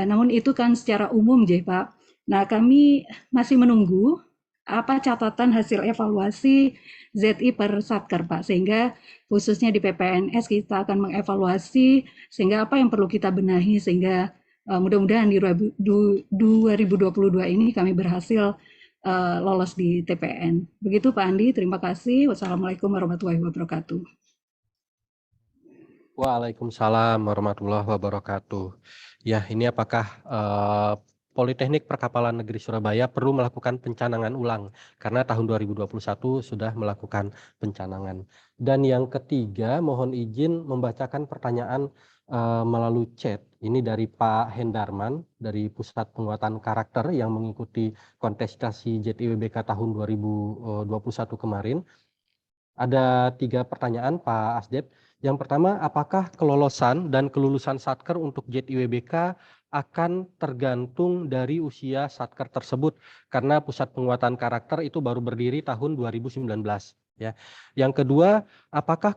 namun itu kan secara umum, Pak. Nah, kami masih menunggu apa catatan hasil evaluasi ZI per Satker, Pak, sehingga khususnya di PPNS kita akan mengevaluasi sehingga apa yang perlu kita benahi sehingga mudah-mudahan di 2022 ini kami berhasil lolos di TPN. Begitu Pak Andi, terima kasih. Wassalamualaikum warahmatullahi wabarakatuh. Waalaikumsalam warahmatullahi wabarakatuh. Ya, ini apakah Politeknik Perkapalan Negeri Surabaya perlu melakukan pencanangan ulang karena tahun 2021 sudah melakukan pencanangan. Dan yang ketiga, mohon izin membacakan pertanyaan melalui chat. Ini dari Pak Hendarman dari Pusat Penguatan Karakter yang mengikuti kontestasi ZIWBK tahun 2021 kemarin. Ada 3 pertanyaan Pak Asdep. Yang pertama, apakah kelolosan dan kelulusan Satker untuk ZIWBK akan tergantung dari usia Satker tersebut karena pusat penguatan karakter itu baru berdiri tahun 2019 ya. Yang kedua, apakah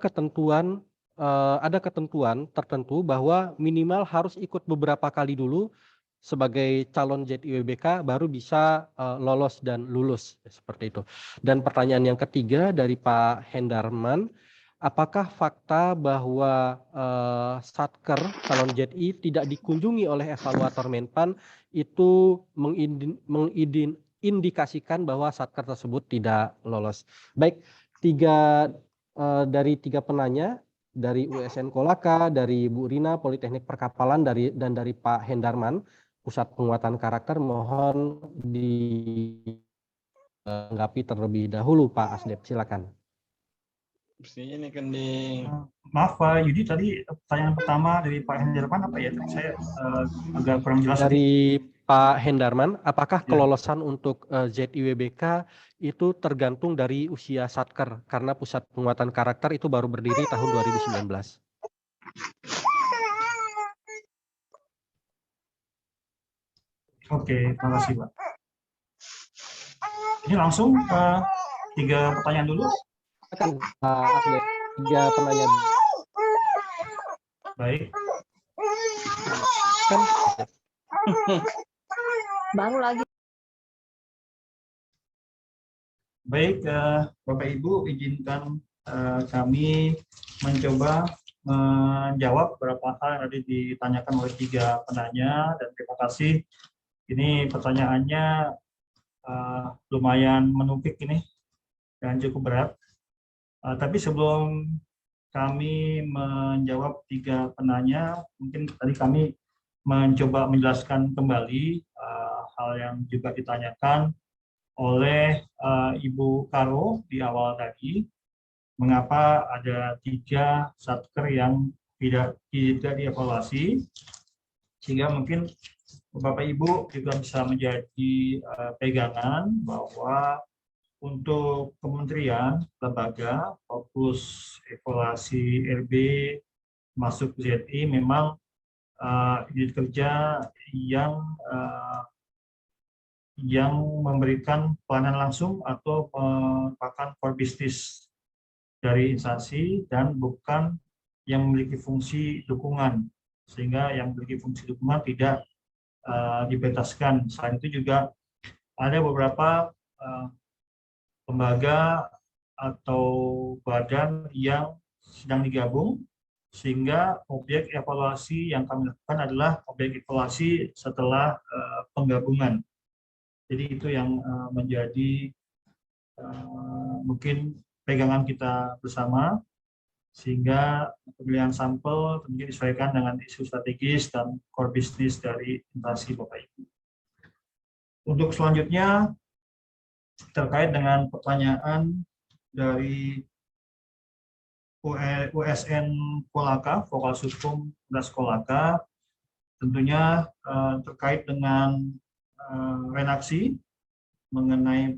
ada ketentuan tertentu bahwa minimal harus ikut beberapa kali dulu sebagai calon ZIWBK baru bisa lolos dan lulus seperti itu. Dan pertanyaan yang ketiga dari Pak Hendarman, apakah fakta bahwa Satker calon ZI tidak dikunjungi oleh evaluator Menpan itu mengindikasikan bahwa Satker tersebut tidak lolos? Baik, dari tiga penanya, dari USN Kolaka, dari Bu Rina Politeknik Perkapalan, dan dari Pak Hendarman Pusat Penguatan Karakter, mohon ditanggapi terlebih dahulu Pak Asdep, silakan. Mestinya ini kan di Maaf Pak Yudi, tadi pertanyaan pertama dari Pak Hendarman apa ya? Saya agak kurang jelas. Dari Pak Hendarman, apakah Ya. kelolosan untuk ZIWBK itu tergantung dari usia Satker karena Pusat Penguatan Karakter itu baru berdiri tahun 2019? Oke, terima kasih Pak. Ini langsung tiga pertanyaan dulu. Silakan Pak Asdep, tiga penanya. Baik. Kan Baru lagi. Baik, Bapak Ibu, izinkan kami mencoba menjawab beberapa hal yang tadi ditanyakan oleh tiga penanya, dan terima kasih. Ini pertanyaannya lumayan menumpuk ini dan cukup berat. Tapi sebelum kami menjawab tiga penanya, mungkin tadi kami mencoba menjelaskan kembali hal yang juga ditanyakan oleh Ibu Karo di awal tadi, mengapa ada tiga Satker yang tidak dievaluasi, sehingga mungkin Bapak Ibu juga bisa menjadi pegangan bahwa untuk kementerian, lembaga, fokus evaluasi RB masuk ZI memang unit kerja yang memberikan pelayanan langsung atau merupakan core business dari instansi dan bukan yang memiliki fungsi dukungan, sehingga yang memiliki fungsi dukungan tidak dibetaskan. Selain itu juga ada beberapa lembaga atau badan yang sedang digabung, sehingga objek evaluasi yang kami lakukan adalah objek evaluasi setelah penggabungan. Jadi itu yang menjadi mungkin pegangan kita bersama, sehingga pemilihan sampel tentunya disesuaikan dengan isu strategis dan core business dari instansi Bapak Ibu. Untuk selanjutnya, terkait dengan pertanyaan dari USN Kolaka, Fakultas Hukum Universitas Kolaka, tentunya terkait dengan redaksi mengenai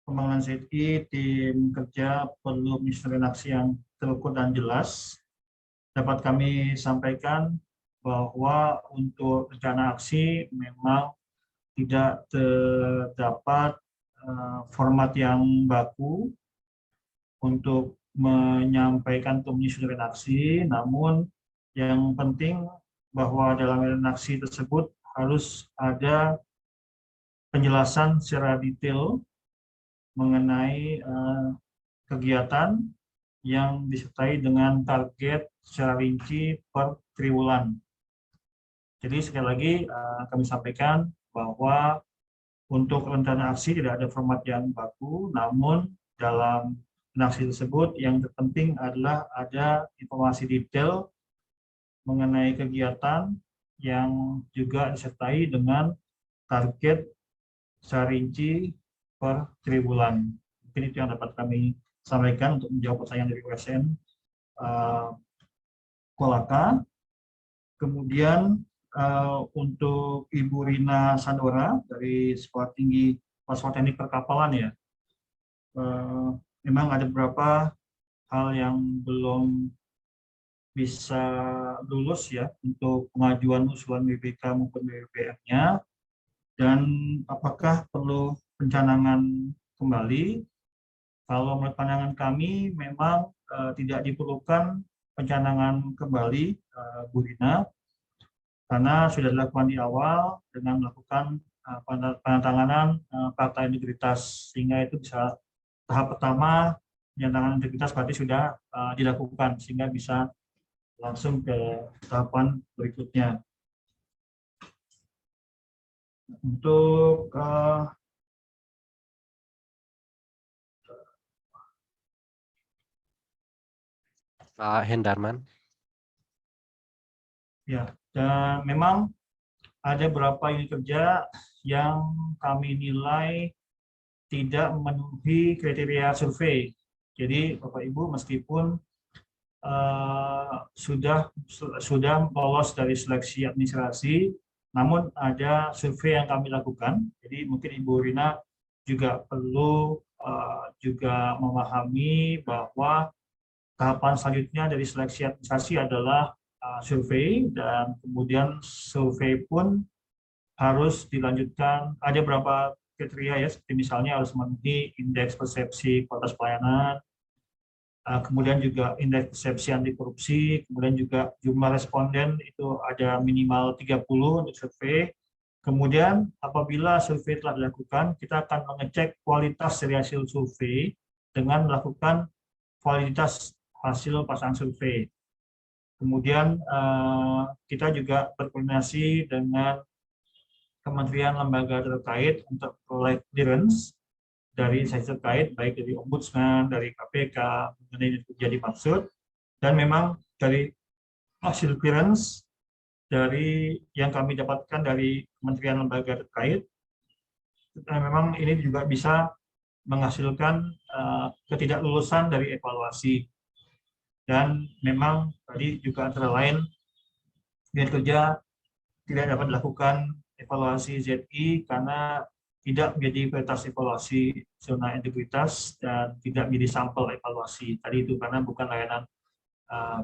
pembangunan ZI, tim kerja perlu menyusun redaksi yang terukur dan jelas. Dapat kami sampaikan bahwa untuk rencana aksi memang tidak terdapat format yang baku untuk menyampaikan atau menyusun redaksi, namun yang penting bahwa dalam redaksi tersebut harus ada penjelasan secara detail mengenai kegiatan yang disertai dengan target secara rinci per triwulan. Jadi sekali lagi kami sampaikan bahwa untuk rencana aksi tidak ada format yang baku, namun dalam aksi tersebut yang terpenting adalah ada informasi detail mengenai kegiatan yang juga disertai dengan target secara rinci per triwulan. Mungkin itu yang dapat kami sampaikan untuk menjawab pertanyaan dari USN Kolaka. Kemudian untuk Ibu Rina Sandora dari Sekolah Tinggi Teknik Perkapalan ya, memang ada beberapa hal yang belum bisa lulus ya untuk pengajuan usulan WBK maupun WBPM-nya, dan apakah perlu pencanangan kembali. Kalau menurut pandangan kami memang tidak diperlukan pencanangan kembali, Bu Rina, karena sudah dilakukan di awal dengan melakukan penandatanganan fakta integritas, sehingga itu bisa tahap pertama penandatanganan integritas berarti sudah dilakukan, sehingga bisa langsung ke tahapan berikutnya. Untuk Pak Hendarman. ya, dan memang ada beberapa unit kerja yang kami nilai tidak memenuhi kriteria survei. Jadi Bapak Ibu, meskipun sudah lolos dari seleksi administrasi, namun ada survei yang kami lakukan. Jadi mungkin Ibu Rina juga perlu juga memahami bahwa tahapan selanjutnya dari seleksi administrasi adalah survei, dan kemudian survei pun harus dilanjutkan. Ada beberapa kriteria ya, seperti misalnya harus memenuhi indeks persepsi kualitas pelayanan, kemudian juga indeks persepsi anti korupsi, kemudian juga jumlah responden itu ada minimal 30 untuk survei. Kemudian apabila survei telah dilakukan, kita akan mengecek kualitas dari hasil survei dengan melakukan validitas hasil pasangan survei. Kemudian kita juga berkoordinasi dengan kementerian lembaga terkait untuk memperoleh clearance dari instansi terkait, baik dari Ombudsman, dari KPK, mengenai kerja dimaksud, dan memang dari hasil clearance dari yang kami dapatkan dari kementerian lembaga terkait, memang ini juga bisa menghasilkan ketidaklulusan dari evaluasi. Dan memang tadi juga antara lain unit kerja tidak dapat dilakukan evaluasi ZI karena tidak menjadi prioritas evaluasi zona integritas dan tidak menjadi sampel evaluasi. Tadi itu karena bukan layanan,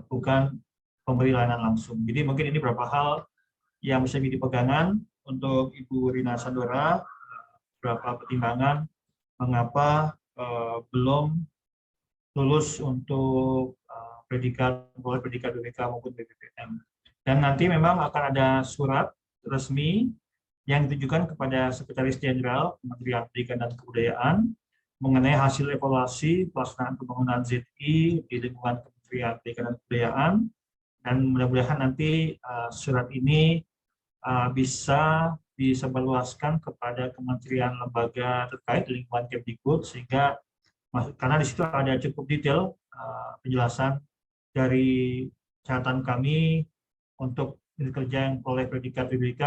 bukan pemberi layanan langsung. Jadi mungkin ini beberapa hal yang bisa menjadi pegangan untuk Ibu Rina Sandora, beberapa pertimbangan mengapa belum lulus untuk predikat BPK maupun BPPM. Dan nanti memang akan ada surat resmi yang ditujukan kepada Sekretaris Jenderal Kementerian Pendidikan dan Kebudayaan mengenai hasil evaluasi pelaksanaan pembangunan ZI di lingkungan Kementerian Pendidikan dan Kebudayaan, dan mudah-mudahan nanti surat ini bisa disebarluaskan kepada kementerian lembaga terkait di lingkungan Kemdikbud, sehingga karena di situ ada cukup detail penjelasan dari catatan kami untuk kerja yang oleh predikat BPK,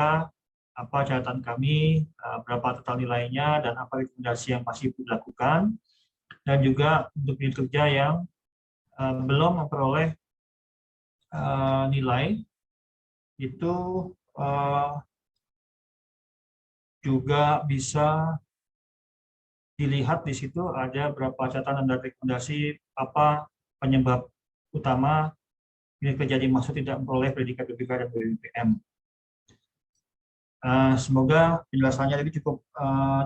apa catatan kami, berapa total nilainya, dan apa rekomendasi yang masih dilakukan, dan juga untuk unit kerja yang belum memperoleh nilai itu juga bisa dilihat di situ ada berapa catatan dan rekomendasi apa penyebab utama unit kerja dimaksud tidak memperoleh predikat BPK dan BPPM. Semoga penjelasannya tadi cukup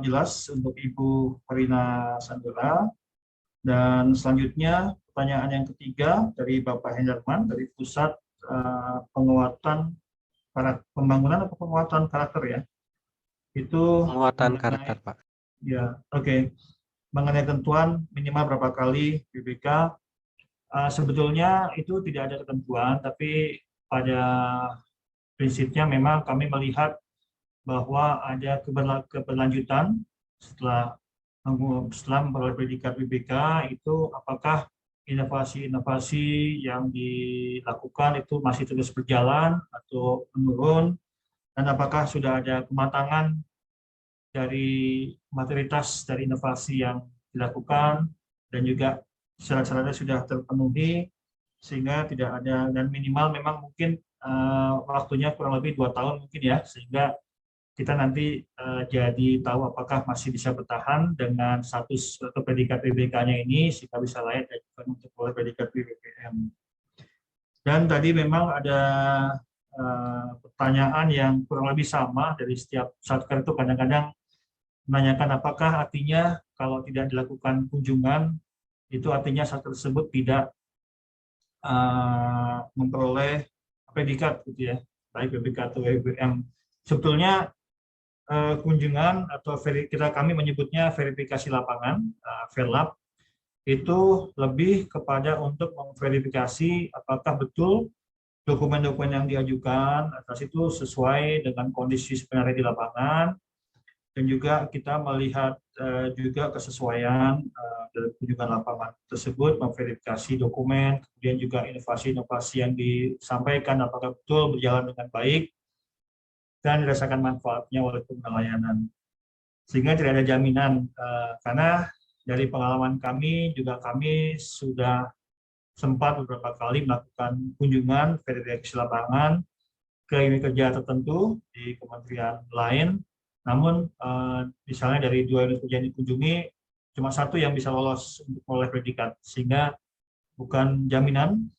jelas untuk Ibu Rina Sandora. Dan selanjutnya pertanyaan yang ketiga dari Bapak Hendarman dari Pusat Penguatan Pembangunan atau Penguatan Karakter ya. Itu Penguatan karakter, Pak. Ya, oke. Mengenai ketentuan minimal berapa kali BPK, sebetulnya itu tidak ada ketentuan, tapi pada prinsipnya memang kami melihat bahwa ada keberlanjutan setelah memperoleh predikat BPK itu, apakah inovasi-inovasi yang dilakukan itu masih terus berjalan atau menurun, dan apakah sudah ada kematangan dari maturitas dari inovasi yang dilakukan, dan juga syarat-syaratnya sudah terpenuhi, sehingga tidak ada, dan minimal memang mungkin waktunya kurang lebih 2 tahun mungkin ya, sehingga kita nanti jadi tahu apakah masih bisa bertahan dengan status atau predikat BPK-nya ini, sehingga bisa layak untuk oleh predikat BPPM. Dan tadi memang ada pertanyaan yang kurang lebih sama dari setiap satker itu kadang-kadang menanyakan apakah artinya kalau tidak dilakukan kunjungan itu artinya satker tersebut tidak memperoleh predikat gitu ya, baik predikat atau WBM. Sebetulnya kunjungan atau kami menyebutnya verifikasi lapangan, VLAP, itu lebih kepada untuk memverifikasi apakah betul dokumen-dokumen yang diajukan atas itu sesuai dengan kondisi sebenarnya di lapangan, dan juga kita melihat juga kesesuaian dari kunjungan lapangan tersebut, memverifikasi dokumen, kemudian juga inovasi-inovasi yang disampaikan apakah betul berjalan dengan baik dan dirasakan manfaatnya oleh pengguna layanan. Sehingga tidak ada jaminan, karena dari pengalaman kami juga kami sudah sempat beberapa kali melakukan kunjungan verifikasi lapangan ke unit kerja tertentu di kementerian lain. Namun misalnya dari 2 unit kerja yang dikunjungi cuma 1 yang bisa lolos untuk memperoleh predikat, sehingga bukan jaminan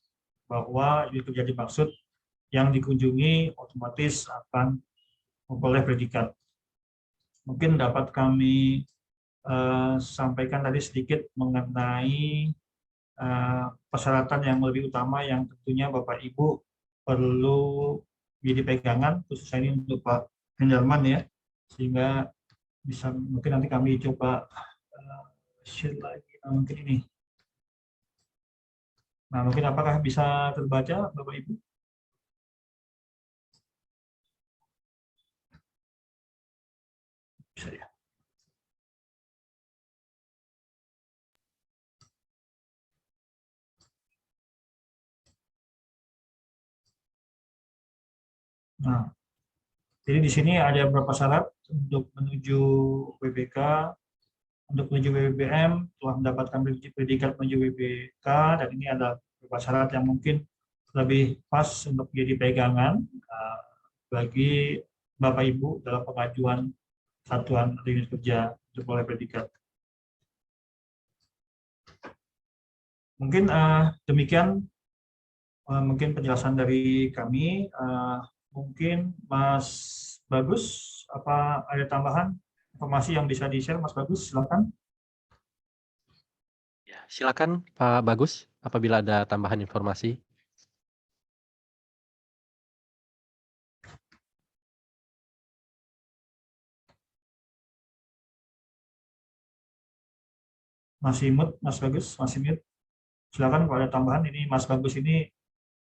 bahwa unit kerja dimaksud yang dikunjungi otomatis akan memperoleh predikat. Mungkin dapat kami sampaikan tadi sedikit mengenai persyaratan yang lebih utama yang tentunya Bapak Ibu perlu jadi pegangan, khususnya ini untuk Pak Hendarman ya, sehingga bisa mungkin nanti kami coba share lagi. Mungkin ini. Nah, mungkin apakah bisa terbaca Bapak Ibu? Bisa ya. Nah, jadi di sini ada beberapa syarat untuk menuju WBK, untuk menuju WBBM, telah mendapatkan predikat menuju WBK, dan ini ada beberapa syarat yang mungkin lebih pas untuk menjadi pegangan bagi Bapak Ibu dalam pengajuan satuan unit kerja untuk oleh predikat. Mungkin demikian mungkin penjelasan dari kami. Mungkin Mas Bagus, apa ada tambahan informasi yang bisa di-share, Mas Bagus? Silakan. Ya, silakan Pak Bagus, apabila ada tambahan informasi. Masih mute, Mas Bagus, masih mute. Silakan kalau ada tambahan. Ini Mas Bagus ini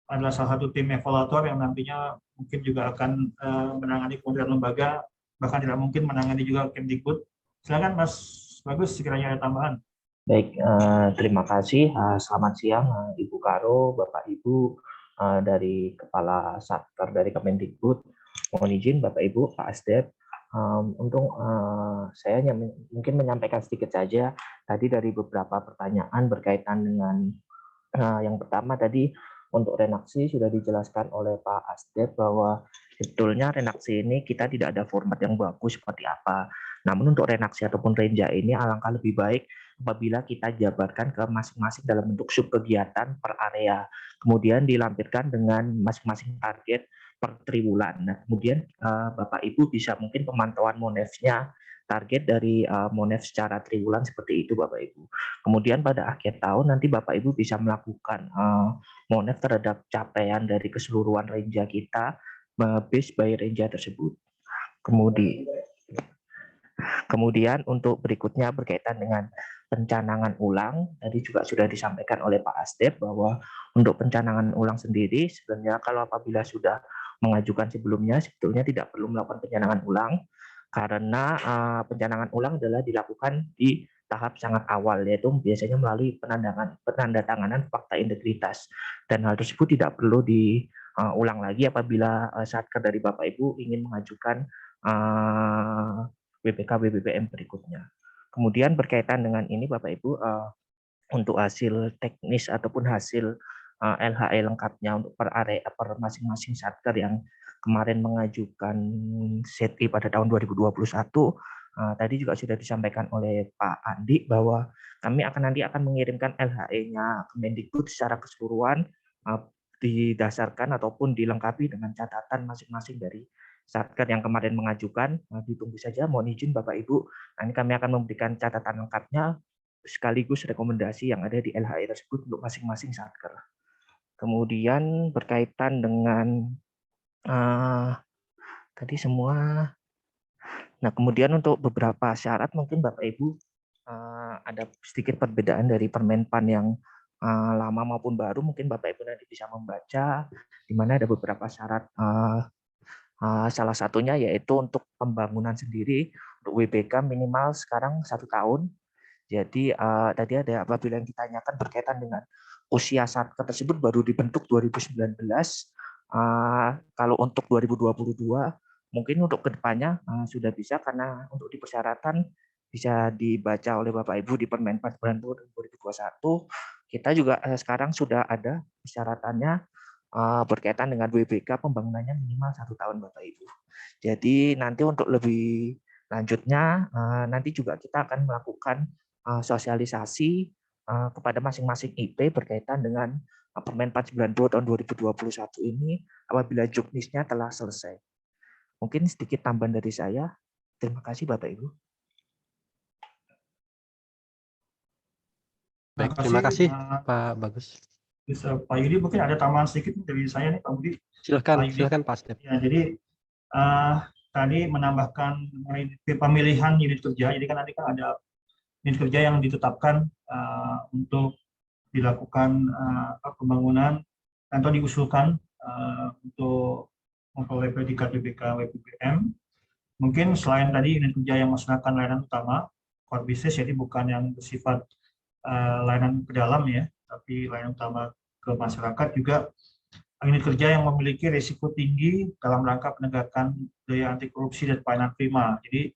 adalah salah satu tim evaluator yang nantinya mungkin juga akan menangani kementerian lembaga, bahkan tidak mungkin menangani juga Kemdikbud. Silakan Mas Bagus, sekiranya ada tambahan. Baik, terima kasih. Selamat siang Ibu Karo, Bapak Ibu dari Kepala Satker dari Kemendikbud. Mohon izin Bapak Ibu, Pak Asdep, untuk saya mungkin menyampaikan sedikit saja tadi dari beberapa pertanyaan berkaitan dengan yang pertama tadi untuk renaksi sudah dijelaskan oleh Pak Asdep bahwa sebetulnya renaksi ini kita tidak ada format yang bagus seperti apa. Namun untuk renaksi ataupun renja ini alangkah lebih baik apabila kita jabarkan ke masing-masing dalam bentuk sub kegiatan per area. Kemudian dilampirkan dengan masing-masing target per triwulan. Nah, kemudian Bapak Ibu bisa mungkin pemantauan monefnya, target dari monef secara triwulan seperti itu Bapak Ibu. Kemudian pada akhir tahun nanti Bapak Ibu bisa melakukan monef terhadap capaian dari keseluruhan renja kita based by renja tersebut. Kemudian untuk berikutnya berkaitan dengan pencanangan ulang, tadi juga sudah disampaikan oleh Pak Asdep bahwa untuk pencanangan ulang sendiri sebenarnya kalau apabila sudah mengajukan sebelumnya sebetulnya tidak perlu melakukan pencanangan ulang karena pencanangan ulang adalah dilakukan di tahap sangat awal, yaitu biasanya melalui penandatanganan fakta integritas, dan hal tersebut tidak perlu diulang lagi apabila satker dari Bapak Ibu ingin mengajukan BPK BBPM berikutnya. Kemudian berkaitan dengan ini Bapak Ibu, untuk hasil teknis ataupun hasil LHE lengkapnya untuk per area per masing-masing satker yang kemarin mengajukan ZI pada tahun 2021, tadi juga sudah disampaikan oleh Pak Andi bahwa kami nanti akan mengirimkan LHE-nya Kemendikbud secara keseluruhan didasarkan ataupun dilengkapi dengan catatan masing-masing dari Satker yang kemarin mengajukan. Ditunggu saja, mohon izin Bapak Ibu. Nanti kami akan memberikan catatan lengkapnya sekaligus rekomendasi yang ada di LHE tersebut untuk masing-masing Satker. Kemudian berkaitan dengan tadi semua. Nah, kemudian untuk beberapa syarat mungkin Bapak Ibu ada sedikit perbedaan dari Permenpan yang lama maupun baru. Mungkin Bapak Ibu nanti bisa membaca di mana ada beberapa syarat. Salah satunya yaitu untuk pembangunan sendiri untuk WBK minimal sekarang 1 tahun. Jadi tadi ada apabila yang ditanyakan berkaitan dengan usia Satker tersebut baru dibentuk 2019. Kalau untuk 2022 mungkin untuk kedepannya sudah bisa, karena untuk di persyaratan bisa dibaca oleh Bapak Ibu di Permen 4 2021. Kita juga sekarang sudah ada persyaratannya berkaitan dengan WBK pembangunannya minimal 1 tahun Bapak Ibu. Jadi nanti untuk lebih lanjutnya nanti juga kita akan melakukan sosialisasi kepada masing-masing IP berkaitan dengan Permen 492 tahun 2021 ini apabila juknisnya telah selesai. Mungkin sedikit tambahan dari saya. Terima kasih Bapak Ibu. Baik, terima kasih Pak Bagus. Bisa Pak Yudi, mungkin ada tambahan sedikit dari saya nih Pak Budi. Silakan Pak Step. Ya, jadi tadi menambahkan pemilihan unit kerja. Jadi kan nanti kan ada unit kerja yang ditetapkan untuk dilakukan pembangunan atau diusulkan untuk memperoleh predikat WBK WBBM. Mungkin selain tadi unit kerja yang melaksanakan layanan utama core business, jadi bukan yang bersifat layanan ke dalam ya, tapi layanan utama ke masyarakat, juga unit kerja yang memiliki risiko tinggi dalam rangka penegakan budaya anti korupsi dan pelayanan prima. Jadi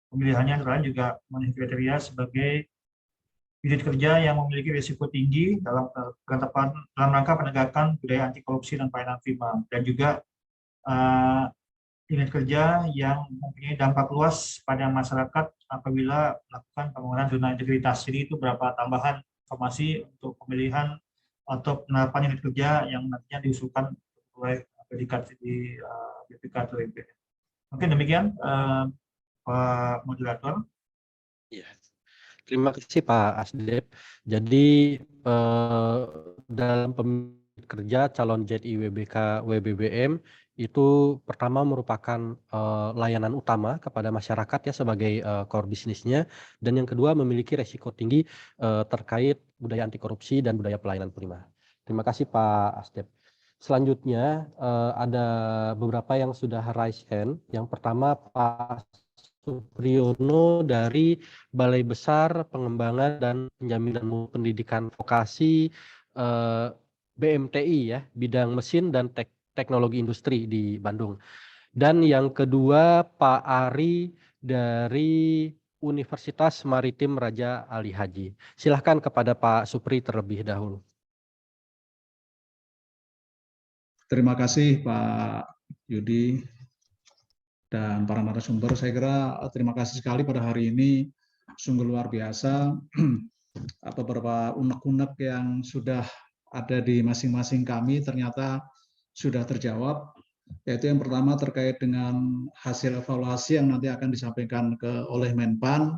pemilihannya adalah juga memenuhi kriteria sebagai unit kerja yang memiliki risiko tinggi dalam rangka penegakan budaya anti korupsi dan pelayanan prima, dan juga unit kerja yang mempunyai dampak luas pada masyarakat apabila melakukan pembangunan zona integritas. Jadi itu beberapa tambahan informasi untuk pemilihan atau penerapan unit kerja yang nantinya diusulkan oleh predikat di BPK atau WBBM. Mungkin demikian Pak Moderator. Ya. Terima kasih Pak Asdep. Jadi dalam pemilihan kerja calon JI WBK WBBM itu pertama merupakan layanan utama kepada masyarakat ya sebagai core bisnisnya, dan yang kedua memiliki resiko tinggi terkait budaya anti korupsi dan budaya pelayanan prima. Terima kasih Pak Asdep. Selanjutnya ada beberapa yang sudah raise hand. Yang pertama Pak Supriyono dari Balai Besar Pengembangan dan Penjaminan Pendidikan Vokasi BMTI ya, bidang mesin dan teknologi industri di Bandung. Dan yang kedua Pak Ari dari Universitas Maritim Raja Ali Haji. Silahkan kepada Pak Supri terlebih dahulu. Terima kasih Pak Yudi dan para narasumber. Saya kira terima kasih sekali pada hari ini, sungguh luar biasa beberapa unek-unek yang sudah ada di masing-masing kami ternyata sudah terjawab, yaitu yang pertama terkait dengan hasil evaluasi yang nanti akan disampaikan oleh Menpan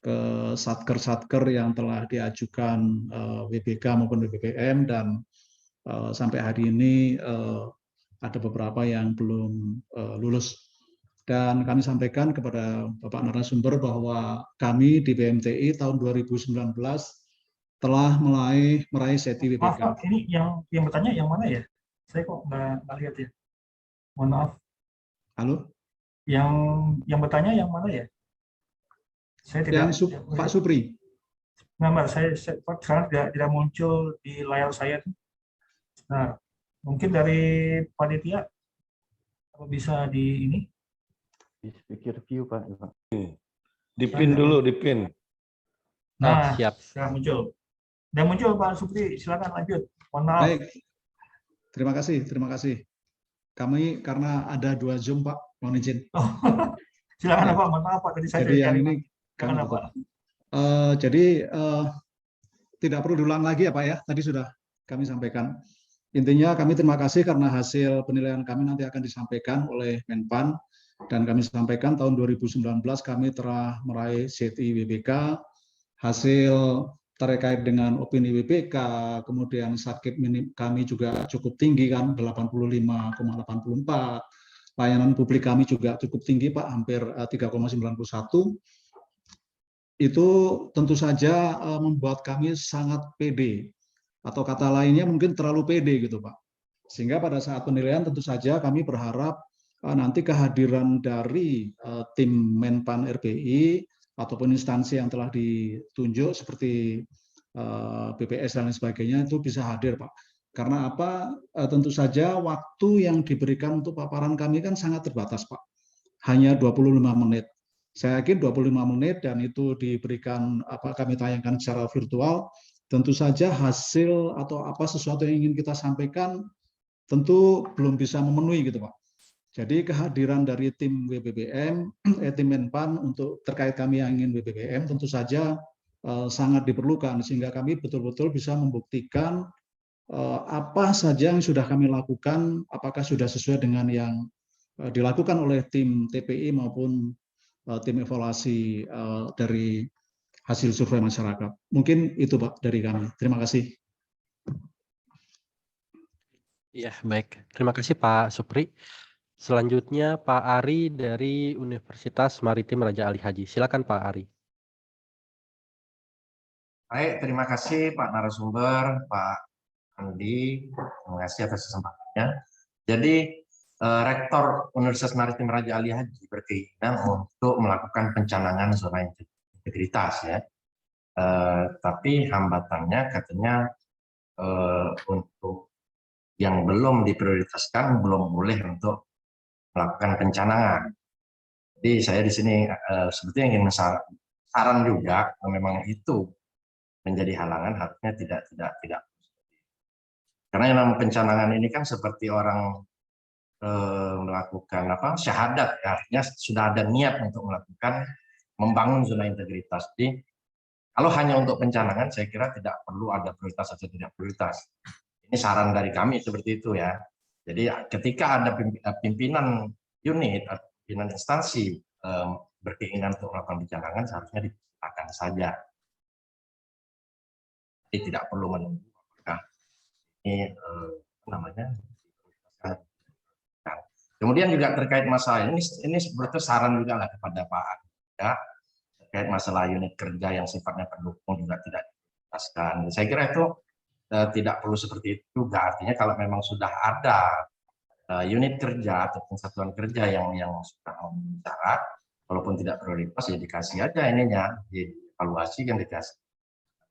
ke satker-satker yang telah diajukan WBK maupun WBBM, dan sampai hari ini ada beberapa yang belum lulus. Dan kami sampaikan kepada Bapak narasumber bahwa kami di BMTI tahun 2019 telah meraih SETI WBK. Maaf Pak, ini yang bertanya yang mana ya? Saya kok nggak lihat ya. Mohon maaf. Halo? Yang bertanya yang mana ya? Saya tidak. Pak Supri. Nah, saya sekarang tidak muncul di layar saya. Nah, mungkin dari panitia apa bisa di ini? Di speaker view Pak. Dipin dulu, dipin. Nah, siap. Sudah muncul. Sudah muncul Pak Supri, silakan lanjut. Mohon maaf. Baik. Terima kasih. Kami karena ada 2 Zoom Pak, mohon izin. Oh, silakan Pak, mohon maaf Pak. Jadi yang ini kan Pak. Jadi tidak perlu diulang lagi ya Pak ya. Tadi sudah kami sampaikan. Intinya kami terima kasih karena hasil penilaian kami nanti akan disampaikan oleh Menpan, dan kami sampaikan tahun 2019 kami telah meraih ZI WBK, hasil terkait dengan opini WBK, kemudian sakit minim kami juga cukup tinggi kan, 85,84, layanan publik kami juga cukup tinggi Pak, hampir 3,91. Itu tentu saja membuat kami sangat pede, atau kata lainnya mungkin terlalu pede gitu Pak. Sehingga pada saat penilaian tentu saja kami berharap nanti kehadiran dari tim Menpan RBI ataupun instansi yang telah ditunjuk seperti BPS dan lain sebagainya itu bisa hadir Pak. Karena apa? Tentu saja waktu yang diberikan untuk paparan kami kan sangat terbatas Pak. Hanya 25 menit. Saya yakin 25 menit dan itu diberikan kami tayangkan secara virtual, tentu saja hasil atau apa sesuatu yang ingin kita sampaikan tentu belum bisa memenuhi gitu Pak. Jadi kehadiran dari tim WBBM, tim Menpan untuk terkait kami yang ingin WBBM tentu saja sangat diperlukan sehingga kami betul-betul bisa membuktikan apa saja yang sudah kami lakukan, apakah sudah sesuai dengan yang dilakukan oleh tim TPI maupun tim evaluasi dari hasil survei masyarakat. Mungkin itu Pak dari kami. Terima kasih. Ya, baik. Terima kasih Pak Supri. Selanjutnya Pak Ari dari Universitas Maritim Raja Ali Haji. Silakan Pak Ari. Baik, terima kasih Pak narasumber, Pak Andi. Terima kasih atas kesempatannya. Jadi, Rektor Universitas Maritim Raja Ali Haji berkeinginan untuk melakukan pencanangan zona integritas ya. Tapi hambatannya katanya untuk yang belum diprioritaskan belum boleh untuk melakukan pencanangan. Jadi saya di sini sebetulnya ingin saran juga, memang itu menjadi halangan harusnya tidak. Karena yang namanya pencanangan ini kan seperti orang melakukan syahadat, artinya sudah ada niat untuk melakukan membangun zona integritas. Jadi kalau hanya untuk pencanangan saya kira tidak perlu ada prioritas atau tidak prioritas. Ini saran dari kami seperti itu ya. Jadi ketika ada pimpinan unit atau pimpinan instansi berkeinginan untuk melakukan pencanangan seharusnya dipersilakan saja. Jadi tidak perlu menunggu apakah ini Kemudian juga terkait masalah ini sebetulnya saran juga lah kepada Pak ya, terkait masalah unit kerja yang sifatnya pendukung juga tidak dijelaskan. Saya kira itu tidak perlu seperti itu juga. Artinya kalau memang sudah ada unit kerja ataupun satuan kerja yang sudah memenuhi syarat, walaupun tidak prioritas ya dikasih aja ininya, dievaluasi kan dikasih.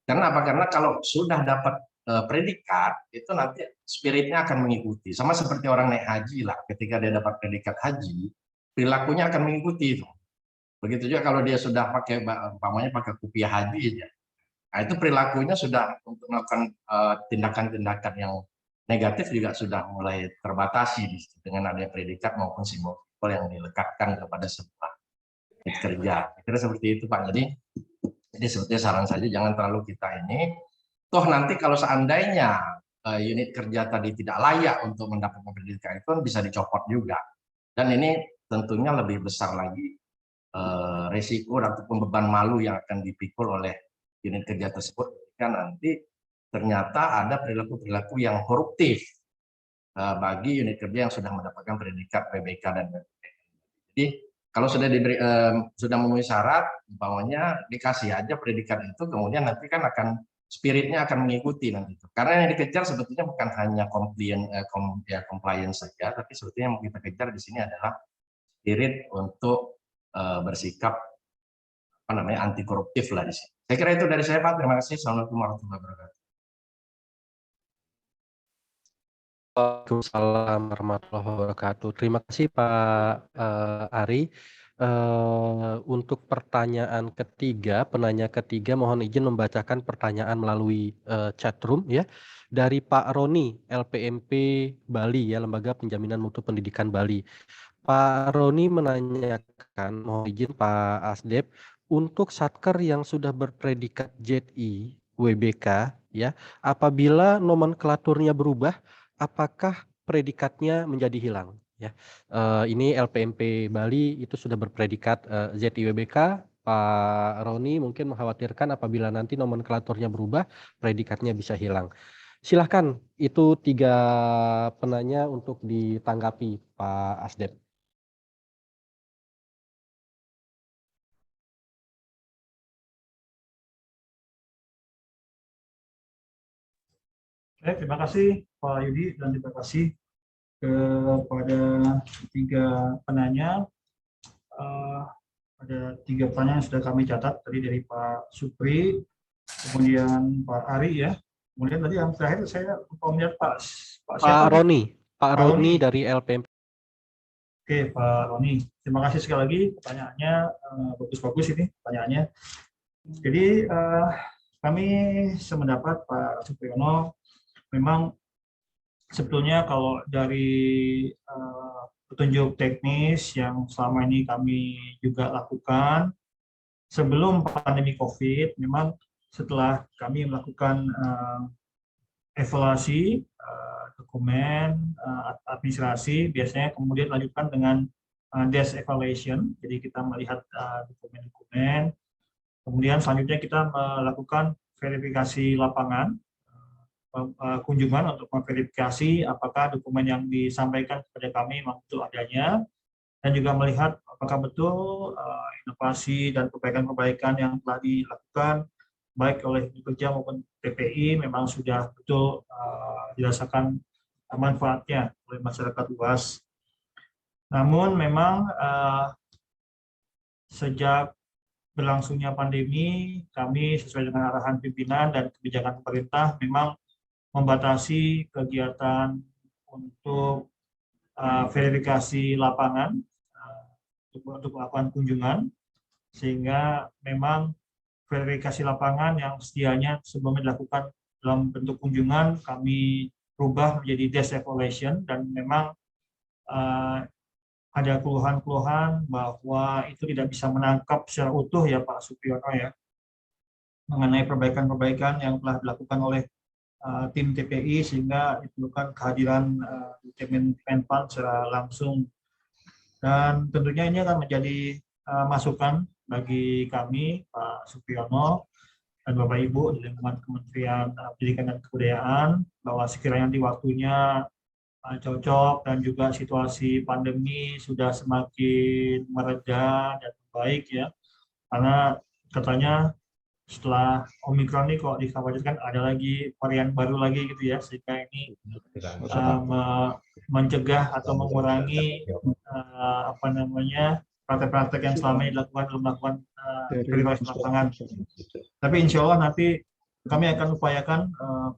Karena apa? Karena kalau sudah dapat predikat itu nanti spiritnya akan mengikuti, sama seperti orang naik haji lah, ketika dia dapat predikat haji perilakunya akan mengikuti itu. Begitu juga kalau dia sudah pakai kupiah haji aja, nah itu perilakunya sudah untuk melakukan tindakan-tindakan yang negatif juga sudah mulai terbatasi dengan adanya predikat maupun simbol yang dilekatkan kepada sebuah kerja. Kira seperti itu Pak. Jadi sebetulnya saran saja jangan terlalu kita ini. Toh nanti kalau seandainya unit kerja tadi tidak layak untuk mendapatkan pendidikan itu bisa dicopot juga. Dan ini tentunya lebih besar lagi resiko ataupun beban malu yang akan dipikul oleh unit kerja tersebut ketika nanti ternyata ada perilaku-perilaku yang koruptif bagi unit kerja yang sudah mendapatkan predikat PBK dan PBK. Jadi kalau sudah sudah memenuhi syarat, umpamanya dikasih aja predikat itu, kemudian nanti kan akan spiritnya akan mengikuti nanti itu. Karena yang dikejar sebetulnya bukan hanya compliance saja, tapi sebetulnya yang kita kejar di sini adalah spirit untuk bersikap anti koruptif lah di sini. Saya kira itu dari saya Pak. Terima kasih. Assalamualaikum warahmatullahi wabarakatuh. Waalaikumsalam warahmatullahi wabarakatuh. Terima kasih Pak Ari. Untuk pertanyaan ketiga, penanya ketiga mohon izin membacakan pertanyaan melalui chat room ya, dari Pak Roni LPMP Bali ya, Lembaga Penjaminan Mutu Pendidikan Bali. Pak Roni menanyakan, mohon izin Pak Asdep, untuk satker yang sudah berpredikat ZI WBK ya, apabila nomenklaturnya berubah apakah predikatnya menjadi hilang? Ya, ini LPMP Bali itu sudah berpredikat ZIWBK. Pak Roni mungkin mengkhawatirkan apabila nanti nomenklaturnya berubah, predikatnya bisa hilang. Silahkan, itu 3 penanya untuk ditanggapi Pak Asdep. Baik, terima kasih Pak Yudi dan terima kasih kepada 3 penanya. Ada 3 pertanyaan yang sudah kami catat tadi dari Pak Supri, kemudian Pak Ari ya, kemudian tadi yang terakhir saya lupa melihat Pak siapa? Pak Roni dari LPMP. Oke, Pak Roni, terima kasih sekali lagi pertanyaannya, bagus-bagus ini pertanyaannya. Jadi kami sependapat Pak Supriyono, memang sebetulnya kalau dari petunjuk teknis yang selama ini kami juga lakukan sebelum pandemi COVID, memang setelah kami melakukan evaluasi dokumen administrasi, biasanya kemudian lanjutkan dengan desk evaluation. Jadi kita melihat dokumen-dokumen, kemudian selanjutnya kita melakukan verifikasi lapangan, kunjungan untuk memverifikasi apakah dokumen yang disampaikan kepada kami memang betul adanya, dan juga melihat apakah betul inovasi dan perbaikan-perbaikan yang telah dilakukan baik oleh pekerja maupun TPI memang sudah betul dirasakan manfaatnya oleh masyarakat luas. Namun memang sejak berlangsungnya pandemi, kami sesuai dengan arahan pimpinan dan kebijakan pemerintah memang membatasi kegiatan untuk verifikasi lapangan untuk melakukan kunjungan, sehingga memang verifikasi lapangan yang sedianya sebelumnya dilakukan dalam bentuk kunjungan kami rubah menjadi desk evaluation, dan memang ada keluhan-keluhan bahwa itu tidak bisa menangkap secara utuh ya Pak Supriyono ya, mengenai perbaikan-perbaikan yang telah dilakukan oleh tim TPI, sehingga diperlukan kehadiran tim Menpan secara langsung. Dan tentunya ini akan menjadi masukan bagi kami Pak Supriyono dan Bapak Ibu di lingkungan Kementerian Pendidikan dan Kebudayaan, bahwa sekiranya di waktunya cocok dan juga situasi pandemi sudah semakin mereda dan baik ya, karena katanya setelah Omikron ini kok dikhawatirkan ada lagi varian baru lagi gitu ya, sehingga ini mencegah atau mengurangi praktek-praktek yang selama ini dilakukan dalam melakukan verifikasi lapangan. Tapi insya Allah nanti kami akan upayakan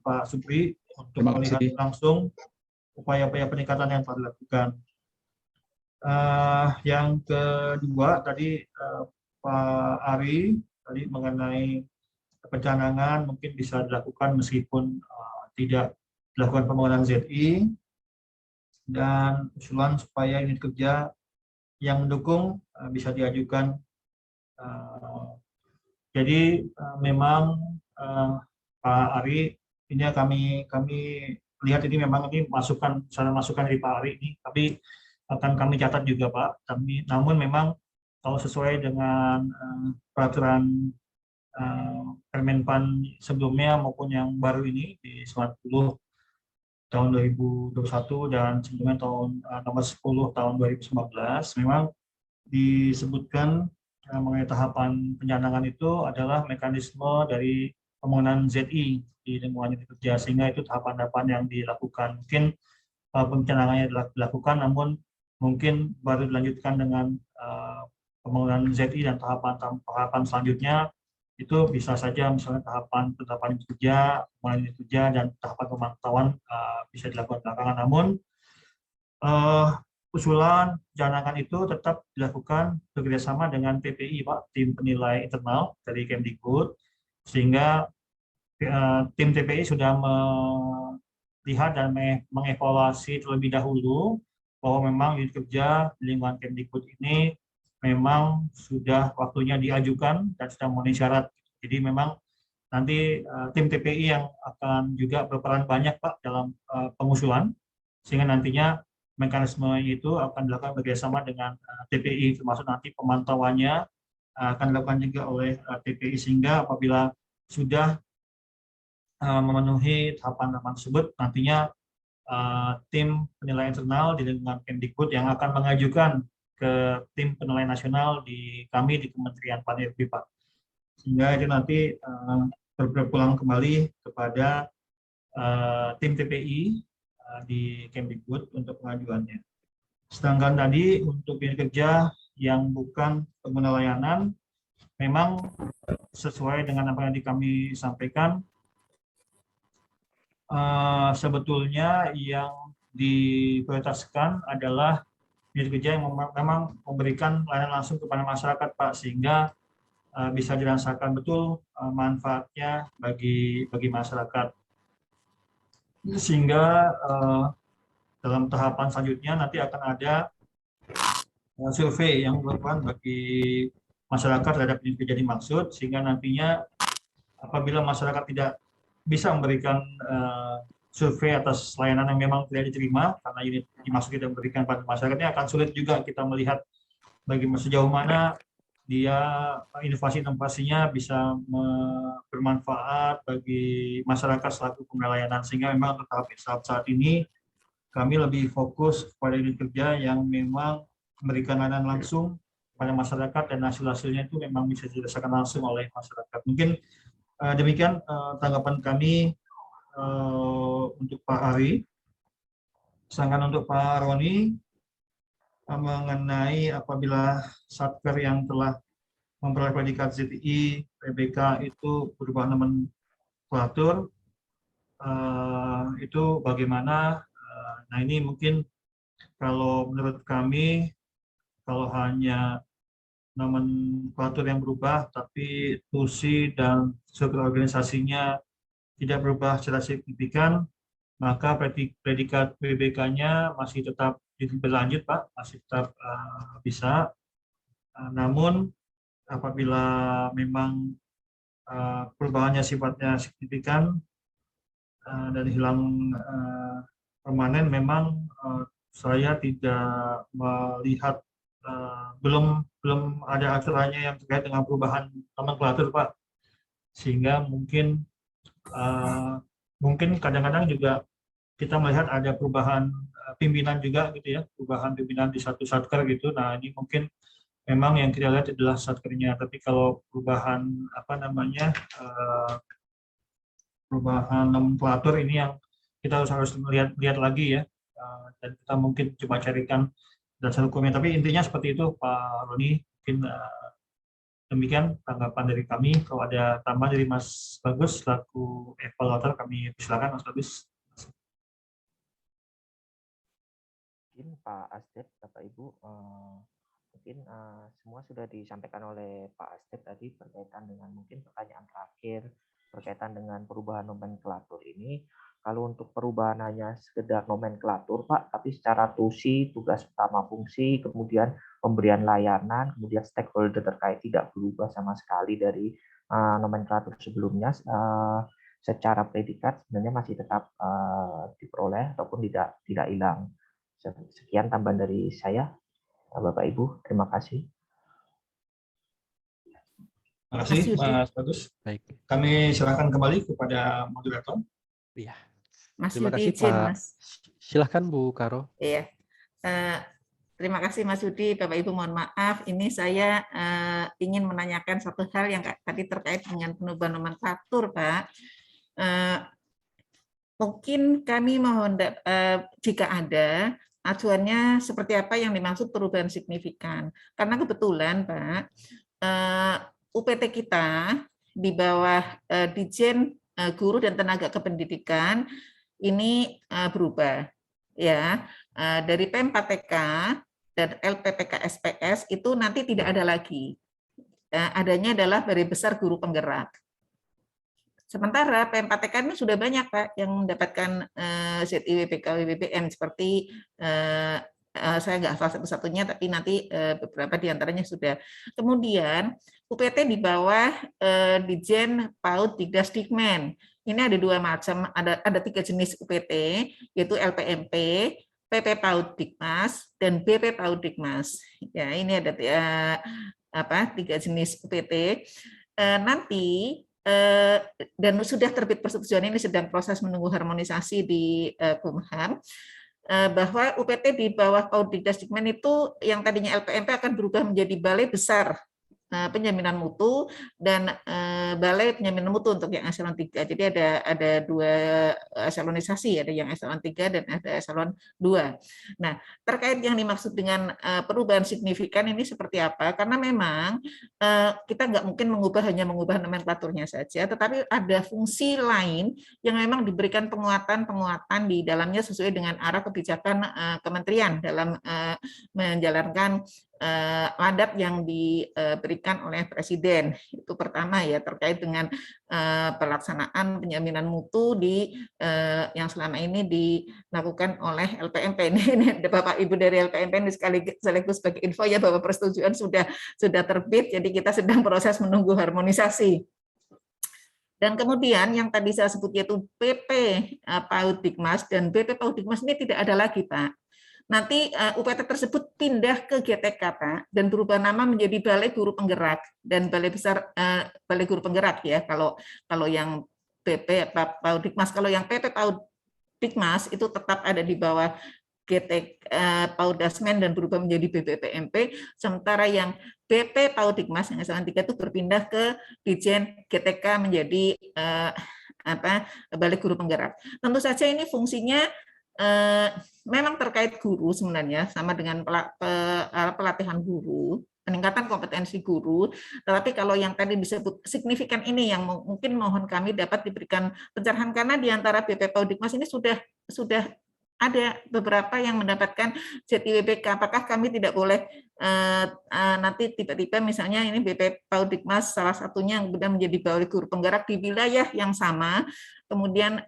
Pak Supri untuk melihat langsung upaya-upaya peningkatan yang telah dilakukan. Yang kedua tadi Pak Ari tadi mengenai pencanangan mungkin bisa dilakukan meskipun tidak dilakukan pembangunan ZI, dan usulan supaya unit kerja yang mendukung bisa diajukan. Jadi memang Pak Ari, ini kami lihat ini memang ini saran masukan dari Pak Ari ini, tapi akan kami catat juga Pak. Namun memang kalau sesuai dengan peraturan Permenpan sebelumnya maupun yang baru ini di 90 tahun 2021 dan sebelumnya nomor 10 tahun 2019, memang disebutkan mengenai tahapan pencanangan itu adalah mekanisme dari pembangunan ZI di lingkungan unit kerja, sehingga itu tahapan-tahapan yang dilakukan. Mungkin pencanangannya dilakukan, namun mungkin baru dilanjutkan dengan pembangunan ZI, dan tahapan selanjutnya itu bisa saja misalnya tahapan penetapan unit kerja, pembangunan unit kerja, dan tahapan pemantauan bisa dilakukan belakangan. Namun usulan pencanangan itu tetap dilakukan bekerjasama dengan TPI Pak, tim penilai internal dari Kemdikbud, sehingga tim TPI sudah melihat dan mengevaluasi terlebih dahulu bahwa memang unit kerja di lingkungan Kemdikbud ini memang sudah waktunya diajukan dan sudah memenuhi syarat. Jadi memang nanti tim TPI yang akan juga berperan banyak Pak dalam pengusulan, sehingga nantinya mekanisme itu akan dilakukan bekerjasama dengan TPI, termasuk nanti pemantauannya akan dilakukan juga oleh TPI, sehingga apabila sudah memenuhi tahapan tersebut, nantinya tim penilai internal di lingkungan Kemdikbud yang akan mengajukan ke tim penilai nasional di kami di Kementerian PAN-RB Pak. Sehingga itu nanti berpulang kembali kepada tim TPI di Kemdikbud untuk pengajuannya. Sedangkan tadi untuk unit kerja yang bukan pengguna layanan, memang sesuai dengan apa yang kami sampaikan, sebetulnya yang diprioritaskan adalah unit kerja yang memang memberikan layanan langsung kepada masyarakat Pak, sehingga bisa dirasakan betul manfaatnya bagi masyarakat. Sehingga dalam tahapan selanjutnya nanti akan ada survei yang dilakukan bagi masyarakat terhadap unit kerja dimaksud, sehingga nantinya apabila masyarakat tidak bisa memberikan survei atas layanan yang memang tidak diterima karena unit dimaksud tidak memberikan pada masyarakatnya, akan sulit juga kita melihat sejauh mana dia inovasi-inovasinya bisa bermanfaat bagi masyarakat selaku pengguna layanan. Sehingga memang untuk tahap saat ini kami lebih fokus pada unit kerja yang memang memberikan layanan langsung pada masyarakat dan hasil-hasilnya itu memang bisa dirasakan langsung oleh masyarakat. Mungkin demikian tanggapan kami untuk Pak Ari. Sedangkan untuk Pak Roni mengenai apabila Satker yang telah memperoleh predikat ZTI, PBK itu berubah nomenklatur, itu bagaimana? Nah ini mungkin kalau menurut kami, kalau hanya nomenklatur yang berubah, tapi tusi dan struktur organisasinya tidak berubah secara signifikan, maka predikat PBK-nya masih tetap berlanjut Pak, masih tetap bisa. Namun apabila memang perubahannya sifatnya signifikan dan hilang permanen, memang saya tidak melihat belum ada aturannya yang terkait dengan perubahan nomenklatur Pak, sehingga mungkin kadang-kadang juga kita melihat ada perubahan pimpinan juga gitu ya, perubahan pimpinan di satu satker gitu. Nah ini mungkin memang yang kita lihat adalah satkernya, tapi kalau perubahan perubahan nomenklatur ini yang kita harus lihat lagi ya, dan kita mungkin coba carikan dasar hukumnya. Tapi intinya seperti itu Pak Roni. Mungkin demikian tanggapan dari kami. Kalau ada tambahan dari Mas Bagus selaku evaluator, kami silakan Mas Bagus. Mungkin Pak Asdep, Bapak Ibu, mungkin semua sudah disampaikan oleh Pak Asdep tadi berkaitan dengan mungkin pertanyaan terakhir berkaitan dengan perubahan nomenklatur ini. Kalau untuk perubahan hanya sekedar nomenklatur Pak, tapi secara tusi, tugas utama fungsi, kemudian pemberian layanan, kemudian stakeholder terkait tidak berubah sama sekali dari nomenklatur sebelumnya, secara predikat sebenarnya masih tetap diperoleh ataupun tidak hilang. Sekian tambahan dari saya, Bapak Ibu. Terima kasih. Terima kasih Mas Bagus. Baik. Kami silakan kembali kepada moderator. Iya. Mas Terima Yudi, kasih izin, Pak. Mas. Silahkan Bu Karo. Iya. Terima kasih Mas Yudi, Bapak Ibu mohon maaf. Ini saya ingin menanyakan satu hal yang tadi terkait dengan perubahan nomenklatur, Pak. Mungkin kami mohon jika ada acuannya seperti apa yang dimaksud perubahan signifikan. Karena kebetulan Pak, UPT kita di bawah Ditjen Guru dan Tenaga Kependidikan ini berubah. Ya, dari P4TK dan LPPK SPS itu nanti tidak ada lagi. Adanya adalah Balai Besar Guru Penggerak. Sementara P4TK ini sudah banyak Pak yang mendapatkan ZIWPK WBBM seperti saya nggak hafal satu-satunya, tapi nanti beberapa di antaranya sudah. Kemudian UPT di bawah Ditjen PAUD Dikdasdikmen. Ini ada dua macam, ada 3 jenis UPT, yaitu LPMP, PP PAUD Dikmas, dan BP PAUD Dikmas. Ya, ini ada 3 jenis UPT. Nanti dan sudah terbit persetujuan, ini sedang proses menunggu harmonisasi di Kumham, bahwa UPT di bawah PAUD Dikdasdikmen itu yang tadinya LPMP akan berubah menjadi Balai Besar Penjaminan Mutu dan Balai Penjaminan Mutu untuk yang eselon 3. Jadi ada 2 eselonisasi, ada yang eselon 3 dan ada eselon 2. Nah, terkait yang dimaksud dengan perubahan signifikan ini seperti apa? Karena memang kita nggak mungkin hanya mengubah nomenklaturnya saja, tetapi ada fungsi lain yang memang diberikan penguatan di dalamnya sesuai dengan arah kebijakan kementerian dalam menjalankan mandat yang diberikan oleh Presiden. Itu pertama ya, terkait dengan pelaksanaan penjaminan mutu yang selama ini dilakukan oleh LPMP. Ini Bapak Ibu dari LPMP ini sekaligus sebagai info ya, bahwa persetujuan sudah terbit, jadi kita sedang proses menunggu harmonisasi. Dan kemudian yang tadi saya sebut yaitu PP PAUD Dikmas dan BP PAUD Dikmas ini tidak ada lagi, Pak. Nanti UPT tersebut pindah ke GTK, Pak, dan berubah nama menjadi Balai Guru Penggerak dan Balai Besar Balai Guru Penggerak ya. Kalau yang BP PAUD Dikmas, kalau yang PP PAUD Dikmas itu tetap ada di bawah GTK PAUD Dasmen dan berubah menjadi BPPMP, sementara yang BP PAUD Dikmas yang eselon 3 itu berpindah ke Ditjen GTK menjadi Balai Guru Penggerak. Tentu saja ini fungsinya memang terkait guru sebenarnya, sama dengan pelatihan guru, peningkatan kompetensi guru, tetapi kalau yang tadi disebut signifikan ini yang mungkin mohon kami dapat diberikan pencerahan, karena di antara BP PAUD Dikmas ini sudah ada beberapa yang mendapatkan ZIWBK. Apakah kami tidak boleh nanti tiba-tiba misalnya ini BP PAUD Dikmas salah satunya yang sudah menjadi Balai Guru Penggerak di wilayah yang sama, kemudian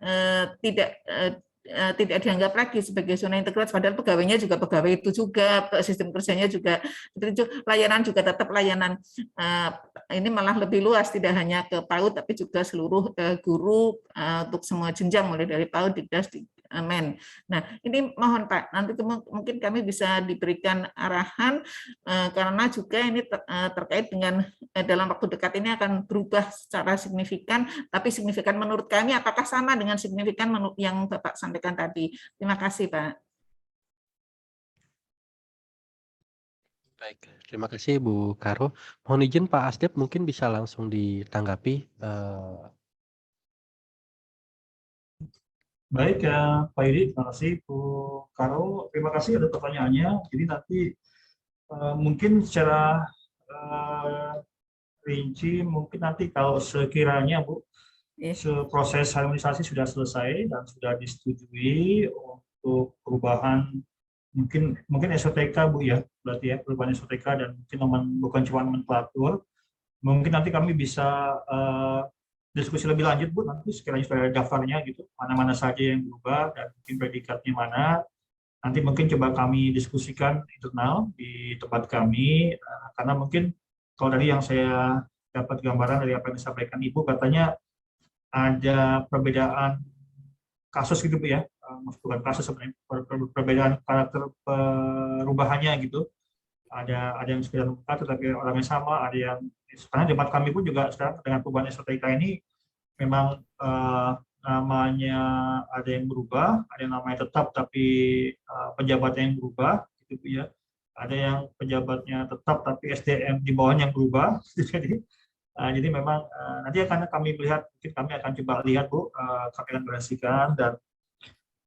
tidak dianggap lagi sebagai zona integrasi, padahal pegawainya juga pegawai itu juga, sistem kerjanya juga itu, layanan juga tetap layanan. Ini malah lebih luas, tidak hanya ke PAUD tapi juga seluruh guru untuk semua jenjang mulai dari PAUD, Dikdas, Dikmen. Nah, ini mohon Pak, nanti mungkin kami bisa diberikan arahan karena juga ini terkait dengan dalam waktu dekat ini akan berubah secara signifikan, tapi signifikan menurut kami apakah sama dengan signifikan yang Bapak sampaikan tadi. Terima kasih, Pak. Baik, terima kasih Bu Karo. Mohon izin Pak Asdep mungkin bisa langsung ditanggapi. Baik ya Pak Yudi, terima kasih Bu Karo. Terima kasih ada pertanyaannya. Jadi nanti mungkin secara rinci, mungkin nanti kalau sekiranya Bu, proses harmonisasi sudah selesai dan sudah disetujui untuk perubahan mungkin SOTK Bu ya, berarti ya perubahan SOTK dan mungkin bukan cuma nomenklatur. Mungkin nanti kami bisa diskusi lebih lanjut Bu, nanti sekiranya sudah ada daftarnya gitu, mana-mana saja yang berubah dan mungkin predikatnya mana. Nanti mungkin coba kami diskusikan internal di tempat kami, karena mungkin kalau dari yang saya dapat gambaran dari apa yang disampaikan Ibu, katanya ada perbedaan kasus gitu Bu ya, bukan kasus sebenarnya, perbedaan karakter perubahannya gitu. Ada yang sekedar nomenklatur tapi orangnya sama, ada yang karena di tempat kami pun juga sekarang dengan perubahan SOTK ini memang namanya ada yang berubah, ada yang namanya tetap tapi pejabatnya yang berubah gitu Bu ya. Ada yang pejabatnya tetap tapi SDM di bawahnya yang berubah. Jadi memang nanti akan kami lihat, mungkin kami akan coba lihat Bu, kami akan berhasilkan dan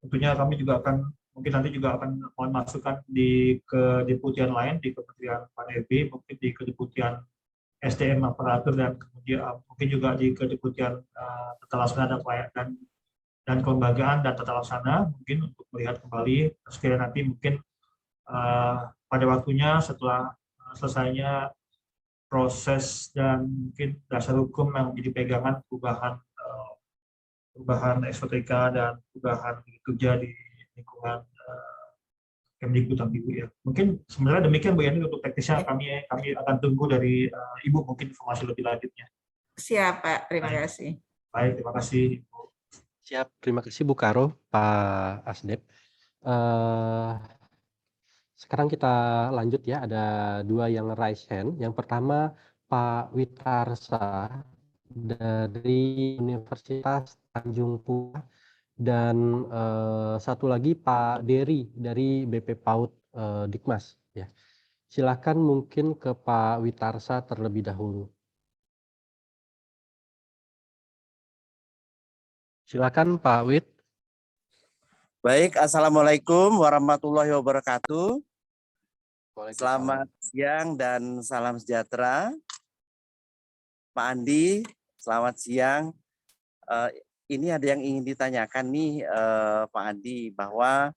tentunya kami juga akan mungkin nanti juga akan mohon masukan di kedeputian lain di Kementerian PAN-RB, mungkin di kedeputian SDM aparatur dan kemudian mungkin juga di kedeputian tata laksana dan kelembagaan dan tata laksana, mungkin untuk melihat kembali sekiranya nanti mungkin pada waktunya setelah selesainya proses dan mungkin dasar hukum yang menjadi pegangan perubahan SOTK dan perubahan kerja di lingkungan Kemdikbud nanti Bu ya. Mungkin sebenarnya demikian Bu Yani untuk teknisnya kami akan tunggu dari Ibu mungkin informasi lebih lanjutnya. Siap, Pak. Terima kasih. Baik, terima kasih Ibu. Siap, terima kasih Bu Karo, Pak Asdep. Sekarang kita lanjut ya, ada dua yang raise hand. Yang pertama Pak Witarsa dari Universitas Tanjung Pura dan satu lagi Pak Dery dari BP PAUD Dikmas. Ya. Silakan mungkin ke Pak Witarsa terlebih dahulu. Silakan Pak Wit. Baik, Assalamualaikum warahmatullahi wabarakatuh. Selamat siang dan salam sejahtera. Pak Andi, selamat siang. Ini ada yang ingin ditanyakan nih Pak Andi, bahwa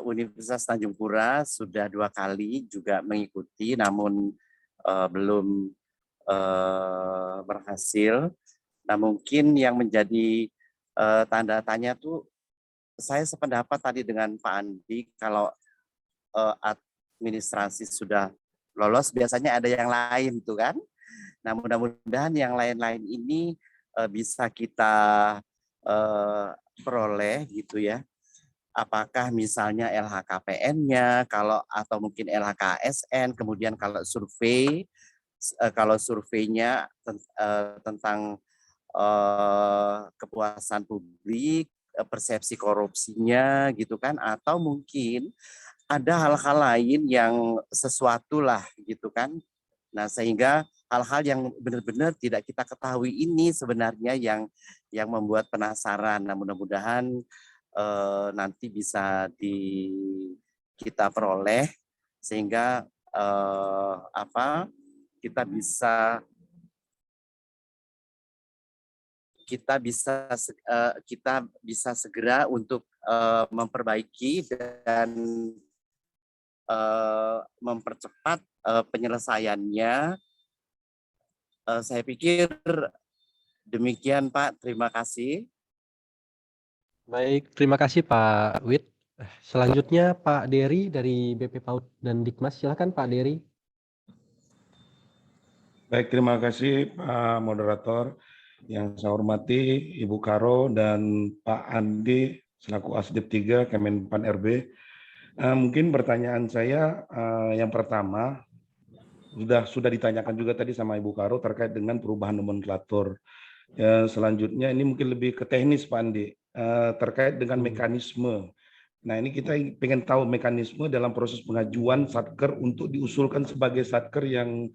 Universitas Tanjung Pura sudah 2 kali juga mengikuti, namun belum berhasil. Nah, mungkin yang menjadi tanda tanya tuh, saya sependapat tadi dengan Pak Andi, kalau administrasi sudah lolos, biasanya ada yang lain tuh kan. Nah, mudah-mudahan yang lain-lain ini bisa kita peroleh gitu ya. Apakah misalnya LHKPN-nya, atau mungkin LHKSN, kemudian kalau surveinya tentang kepuasan publik, persepsi korupsinya gitu kan, atau mungkin ada hal-hal lain yang sesuatu lah gitu kan. Nah, sehingga hal-hal yang benar-benar tidak kita ketahui ini sebenarnya yang membuat penasaran. Nah, mudah-mudahan nanti bisa kita peroleh sehingga kita bisa segera untuk memperbaiki dan mempercepat penyelesaiannya. Saya pikir demikian Pak, terima kasih. Baik, terima kasih Pak Wit. Selanjutnya Pak Dery dari BP PAUD dan Dikmas. Silakan Pak Dery. Baik, terima kasih Pak Moderator. Yang saya hormati Ibu Karo dan Pak Andi selaku Asdep 3 Kemenpan RB. Mungkin pertanyaan saya yang pertama sudah ditanyakan juga tadi sama Ibu Karo terkait dengan perubahan nomenklatur. Selanjutnya ini mungkin lebih ke teknis Pak Andi, terkait dengan mekanisme. Nah, ini kita pengen tahu mekanisme dalam proses pengajuan Satker untuk diusulkan sebagai Satker yang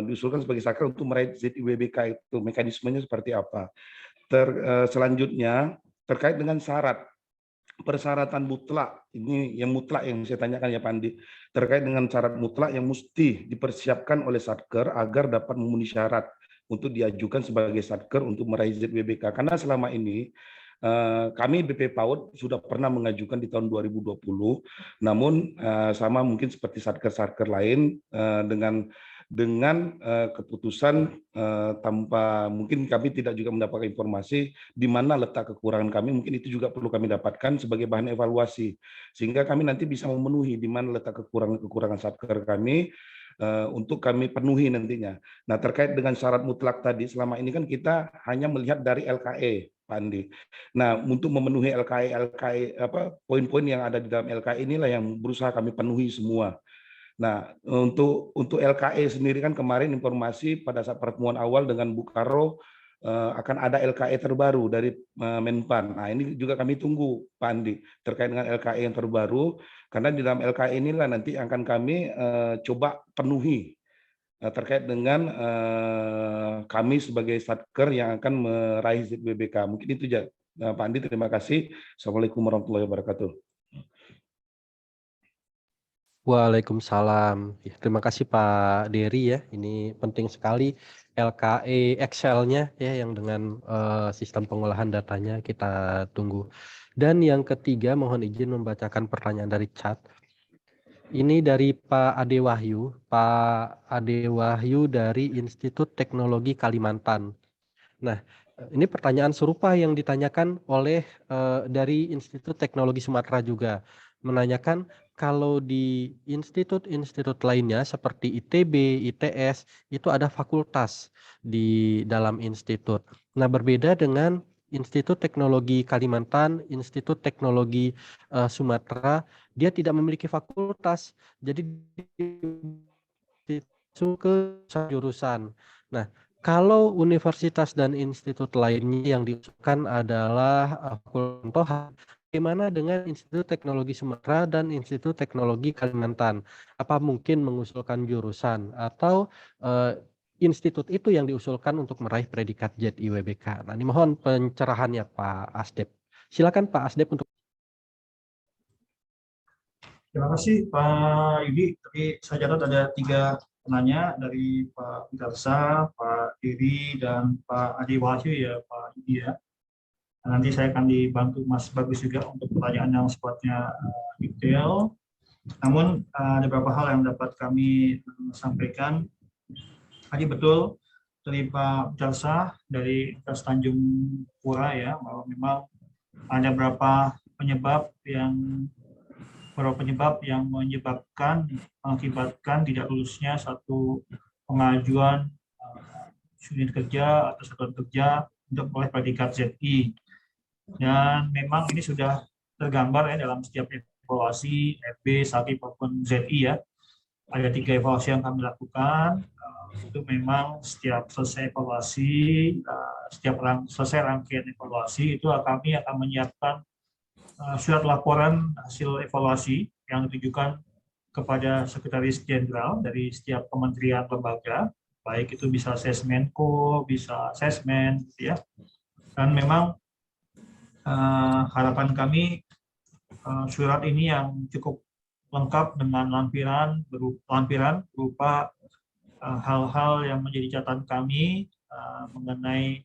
diusulkan sebagai Satker untuk meraih ZIWBK itu, mekanismenya seperti apa. Selanjutnya terkait dengan persyaratan mutlak, ini yang mutlak yang saya tanyakan ya Pak Andi, terkait dengan syarat mutlak yang mesti dipersiapkan oleh Satker agar dapat memenuhi syarat untuk diajukan sebagai Satker untuk meraih ZWBK. Karena selama ini kami BP PAUD sudah pernah mengajukan di tahun 2020, namun sama mungkin seperti Satker-Satker lain dengan keputusan tanpa, mungkin kami tidak juga mendapatkan informasi di mana letak kekurangan kami, mungkin itu juga perlu kami dapatkan sebagai bahan evaluasi, sehingga kami nanti bisa memenuhi di mana letak kekurangan Satker kami untuk kami penuhi nantinya. Nah, terkait dengan syarat mutlak tadi, selama ini kan kita hanya melihat dari LKE, Pak Andi. Nah, untuk memenuhi LKE poin-poin yang ada di dalam LKE inilah yang berusaha kami penuhi semua. Nah, untuk LKE sendiri kan kemarin informasi pada saat pertemuan awal dengan Bu Karo akan ada LKE terbaru dari Menpan. Nah, ini juga kami tunggu Pak Andi terkait dengan LKE yang terbaru, karena di dalam LKE inilah nanti akan kami coba penuhi terkait dengan kami sebagai Satker yang akan meraih ZWBK. Mungkin itu aja Pak Andi, terima kasih. Assalamualaikum warahmatullahi wabarakatuh. Waalaikumsalam. Ya, terima kasih Pak Dery ya. Ini penting sekali LKE Excel-nya ya, yang dengan sistem pengolahan datanya kita tunggu. Dan yang ketiga, mohon izin membacakan pertanyaan dari chat. Ini dari Pak Ade Wahyu. Pak Ade Wahyu dari Institut Teknologi Kalimantan. Nah, ini pertanyaan serupa yang ditanyakan oleh dari Institut Teknologi Sumatera juga. menanyakan kalau di institut-institut lainnya seperti ITB, ITS, itu ada fakultas di dalam institut. Nah, berbeda dengan Institut Teknologi Kalimantan, Institut Teknologi Sumatera, dia tidak memiliki fakultas, jadi itu ke jurusan. Nah, kalau universitas dan institut lainnya yang diusulkan adalah contoh, bagaimana dengan Institut Teknologi Sumatera dan Institut Teknologi Kalimantan? Apa mungkin mengusulkan jurusan atau institut itu yang diusulkan untuk meraih predikat ZIWBK? Nah, ini mohon pencerahannya Pak Asdep. Silakan Pak Asdep untuk. Terima kasih Pak Yudi. Tadi saya catat ada 3 penanya dari Pak Darsa, Pak Diri, dan Pak Adi Wahyu ya Pak Yudi ya. Nanti saya akan dibantu Mas Bagus juga untuk pertanyaan yang sifatnya detail. Namun ada beberapa hal yang dapat kami sampaikan. Tadi betul dari Pak Darsa dari Tanjung Pura ya, bahwa memang ada beberapa penyebab yang mengakibatkan tidak lulusnya satu pengajuan unit kerja atau satuan kerja untuk oleh predikat ZI. Dan memang ini sudah tergambar ya dalam setiap evaluasi FB, SAKI maupun ZI ya. Ada 3 evaluasi yang kami lakukan. Itu memang setiap selesai evaluasi, selesai rangkaian evaluasi itu kami akan menyiapkan surat laporan hasil evaluasi yang ditujukan kepada Sekretaris Jenderal dari setiap kementerian lembaga, baik itu bisa Sesmenko, bisa Sesmen, gitu ya. Dan memang harapan kami surat ini yang cukup lengkap dengan lampiran berupa hal-hal yang menjadi catatan kami mengenai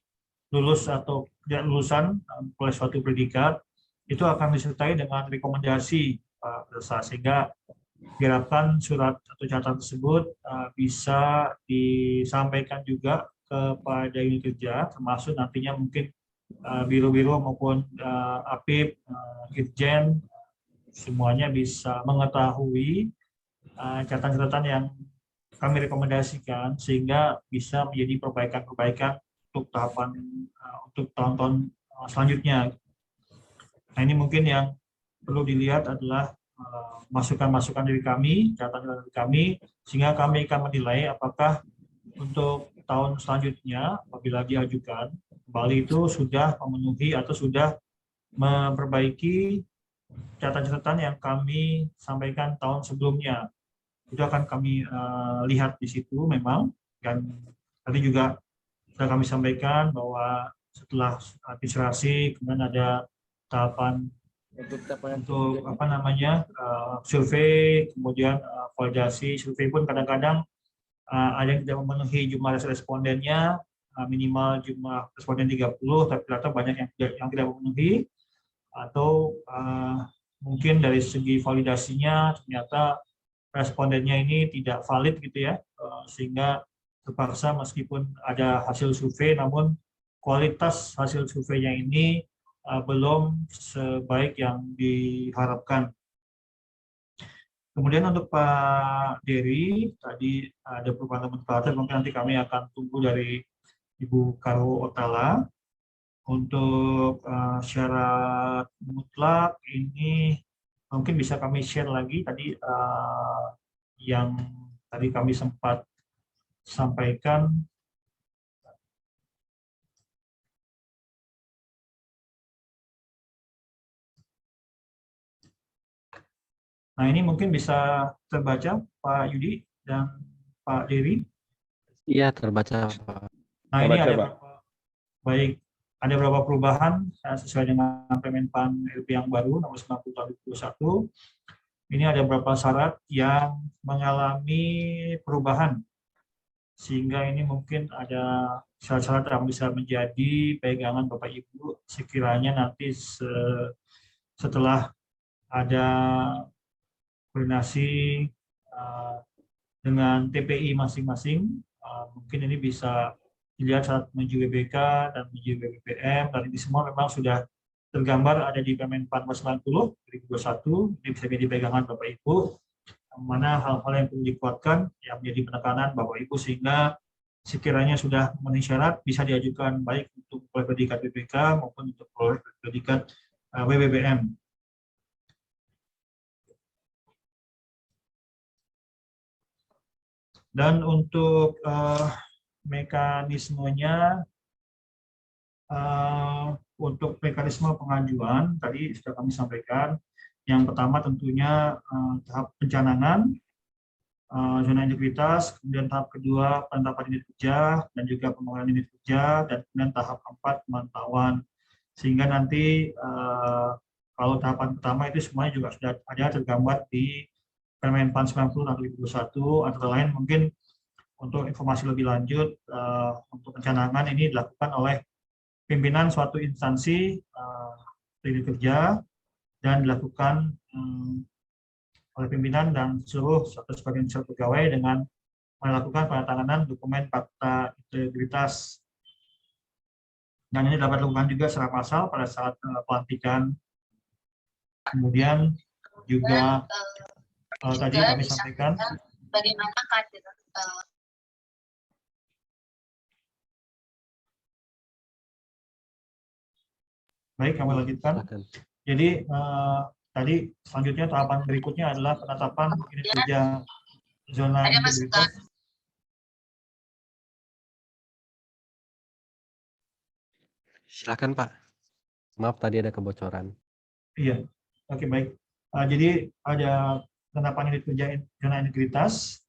lulus atau tidak lulusan oleh suatu predikat, itu akan disertai dengan rekomendasi Pak Darsa, sehingga diharapkan surat atau catatan tersebut bisa disampaikan juga kepada unit kerja, termasuk nantinya mungkin biro-biro maupun APIP, Irjen, semuanya bisa mengetahui catatan-catatan yang kami rekomendasikan sehingga bisa menjadi perbaikan-perbaikan untuk tahun-tahun selanjutnya. Nah, ini mungkin yang perlu dilihat adalah masukan-masukan dari kami, catatan dari kami, sehingga kami akan menilai apakah untuk tahun selanjutnya apabila diajukan kembali itu sudah memenuhi atau sudah memperbaiki catatan-catatan yang kami sampaikan tahun sebelumnya. Itu akan kami lihat di situ memang, dan tadi juga sudah kami sampaikan bahwa setelah administrasi kemudian ada tahapan untuk survei, kemudian validasi. Survei pun kadang-kadang ada yang tidak memenuhi jumlah respondennya, minimal jumlah responden 30, tapi ternyata banyak yang tidak memenuhi, atau mungkin dari segi validasinya ternyata respondennya ini tidak valid gitu ya, sehingga terpaksa meskipun ada hasil survei namun kualitas hasil surveinya ini belum sebaik yang diharapkan. Kemudian untuk Pak Dery, tadi ada perubahan nomenklatur, mungkin nanti kami akan tunggu dari Ibu Karo Otala. Untuk syarat mutlak ini mungkin bisa kami share lagi tadi yang tadi kami sempat sampaikan. Nah, ini mungkin bisa terbaca Pak Yudi dan Pak Dery. Iya, terbaca Pak. Nah, ini ada baik, ada beberapa perubahan sesuai dengan Kemenpan RP yang baru nomor 90 tahun 2021. Ini ada beberapa syarat yang mengalami perubahan, sehingga ini mungkin ada syarat-syarat yang bisa menjadi pegangan Bapak Ibu sekiranya nanti setelah ada koordinasi dengan TPI masing-masing, mungkin ini bisa dilihat saat menuju WBK dan menuju WBPM, dan ini semua memang sudah tergambar ada di Permenpan 90 2021, ini bisa menjadi pegangan Bapak Ibu, mana hal-hal yang perlu dikuatkan yang menjadi penekanan Bapak Ibu sehingga sekiranya sudah memenuhi syarat bisa diajukan baik untuk predikat BPK maupun untuk predikat WBBM. Dan untuk mekanismenya, untuk mekanisme pengajuan tadi sudah kami sampaikan. Yang pertama tentunya tahap pencanangan zona integritas, kemudian tahap kedua penetapan unit kerja dan juga pembangunan unit kerja, dan kemudian tahap keempat pemantauan. Sehingga nanti kalau tahapan pertama itu semuanya juga sudah ada tergambar di Permenpan 90 tahun 2021. Antara lain mungkin untuk informasi lebih lanjut untuk pencanangan ini dilakukan oleh pimpinan suatu instansi unit kerja dan dilakukan oleh pimpinan dan seluruh atau sebagian besar pegawai dengan melakukan penandatanganan dokumen fakta integritas. Dan ini dapat dilakukan juga secara massal pada saat pelantikan. Kemudian juga tadi kami sampaikan bagaimana kader baik, kami lanjutkan. Jadi tadi selanjutnya tahapan berikutnya adalah penetapan unit kerja zona integritas. Silakan Pak. Maaf tadi ada kebocoran. Iya, oke baik. Jadi ada penetapan unit kerja zona integritas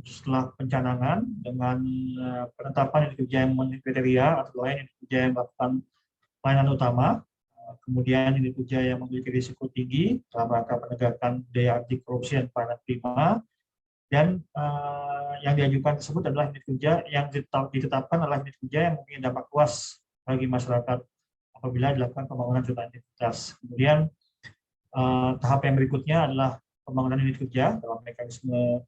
setelah pencanangan dengan penetapan unit kerja yang memenuhi kriteria atau lain unit kerja yang melakukan pelayanan utama, kemudian unit kerja yang memiliki risiko tinggi dalam rangka penegakan daya anti korupsi dan pelayanan prima, dan yang diajukan tersebut adalah unit kerja yang ditetapkan adalah unit kerja yang mempunyai dampak luas bagi masyarakat apabila dilakukan pembangunan zona integritas. Kemudian tahap yang berikutnya adalah pembangunan unit kerja dalam mekanisme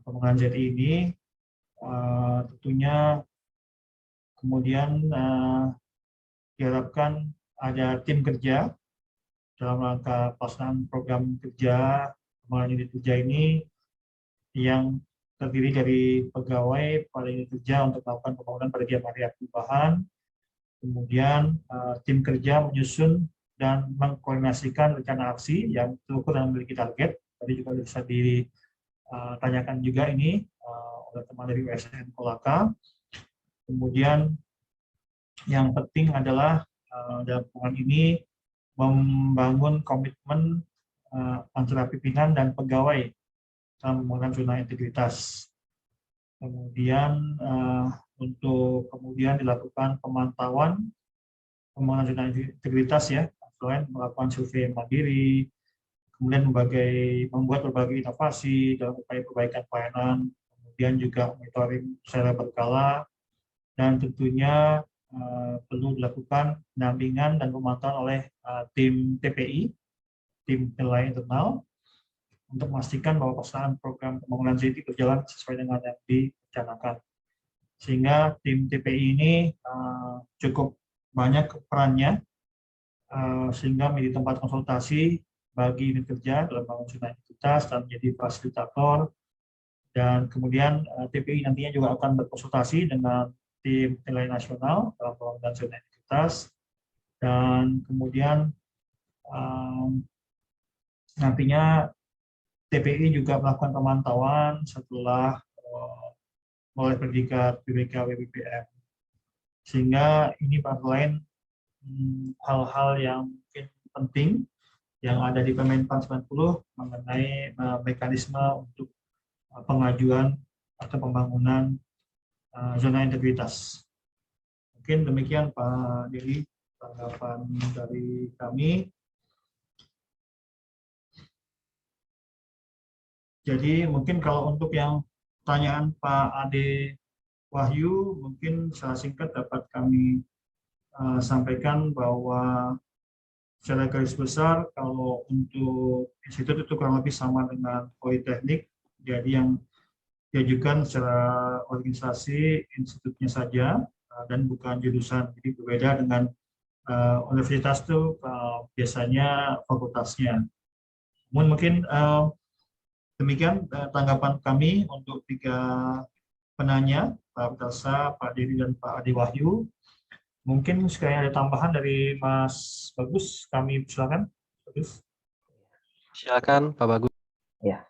pembangunan ZI ini. Tentunya kemudian diharapkan ada tim kerja dalam rangka pelaksanaan program kerja pembangunan unit kerja ini yang terdiri dari pegawai pada unit kerja untuk melakukan pembangunan pada tiap area perubahan. Kemudian tim kerja menyusun dan mengkoordinasikan rencana aksi yang terukur dan memiliki target. Tadi juga bisa ditanyakan juga ini oleh teman dari USN Kolaka. Kemudian yang penting adalah dalam hubungan ini membangun komitmen antara pimpinan dan pegawai dalam pembangunan zona integritas. Kemudian untuk kemudian dilakukan pemantauan pembangunan zona integritas ya, selain melakukan survei mandiri, kemudian membuat berbagai inovasi dalam upaya perbaikan pelayanan, kemudian juga monitoring secara berkala, dan tentunya perlu dilakukan pendampingan dan pemantauan oleh tim TPI, tim penilai internal, untuk memastikan bahwa pelaksanaan program pembangunan ZI berjalan sesuai dengan yang direncanakan. Sehingga tim TPI ini cukup banyak perannya, sehingga menjadi tempat konsultasi bagi unit kerja dalam pembangunan zona integritas dan menjadi fasilitator. Dan kemudian TPI nantinya juga akan berkonsultasi dengan tim penilai nasional dalam pembangunan zona integritas, dan kemudian nantinya TPI juga melakukan pemantauan setelah oleh predikat BPK WBBM. Sehingga ini antara lain hal-hal yang mungkin penting yang ada di Permenpan 90 mengenai mekanisme untuk pengajuan atau pembangunan zona integritas. Mungkin demikian Pak Diri tanggapan dari kami. Jadi mungkin kalau untuk yang pertanyaan Pak Ade Wahyu, mungkin secara singkat dapat kami sampaikan bahwa secara garis besar kalau untuk institut itu kurang lebih sama dengan politeknik, jadi yang diajukan secara organisasi institutnya saja dan bukan jurusan. Jadi berbeda dengan universitas itu biasanya fakultasnya. Mungkin demikian tanggapan kami untuk 3 penanya, Pak Abdalsa, Pak Dedi, dan Pak Adi Wahyu. Mungkin sekalian ada tambahan dari Mas Bagus, kami silakan. Bagus. Silakan Pak Bagus. Ya,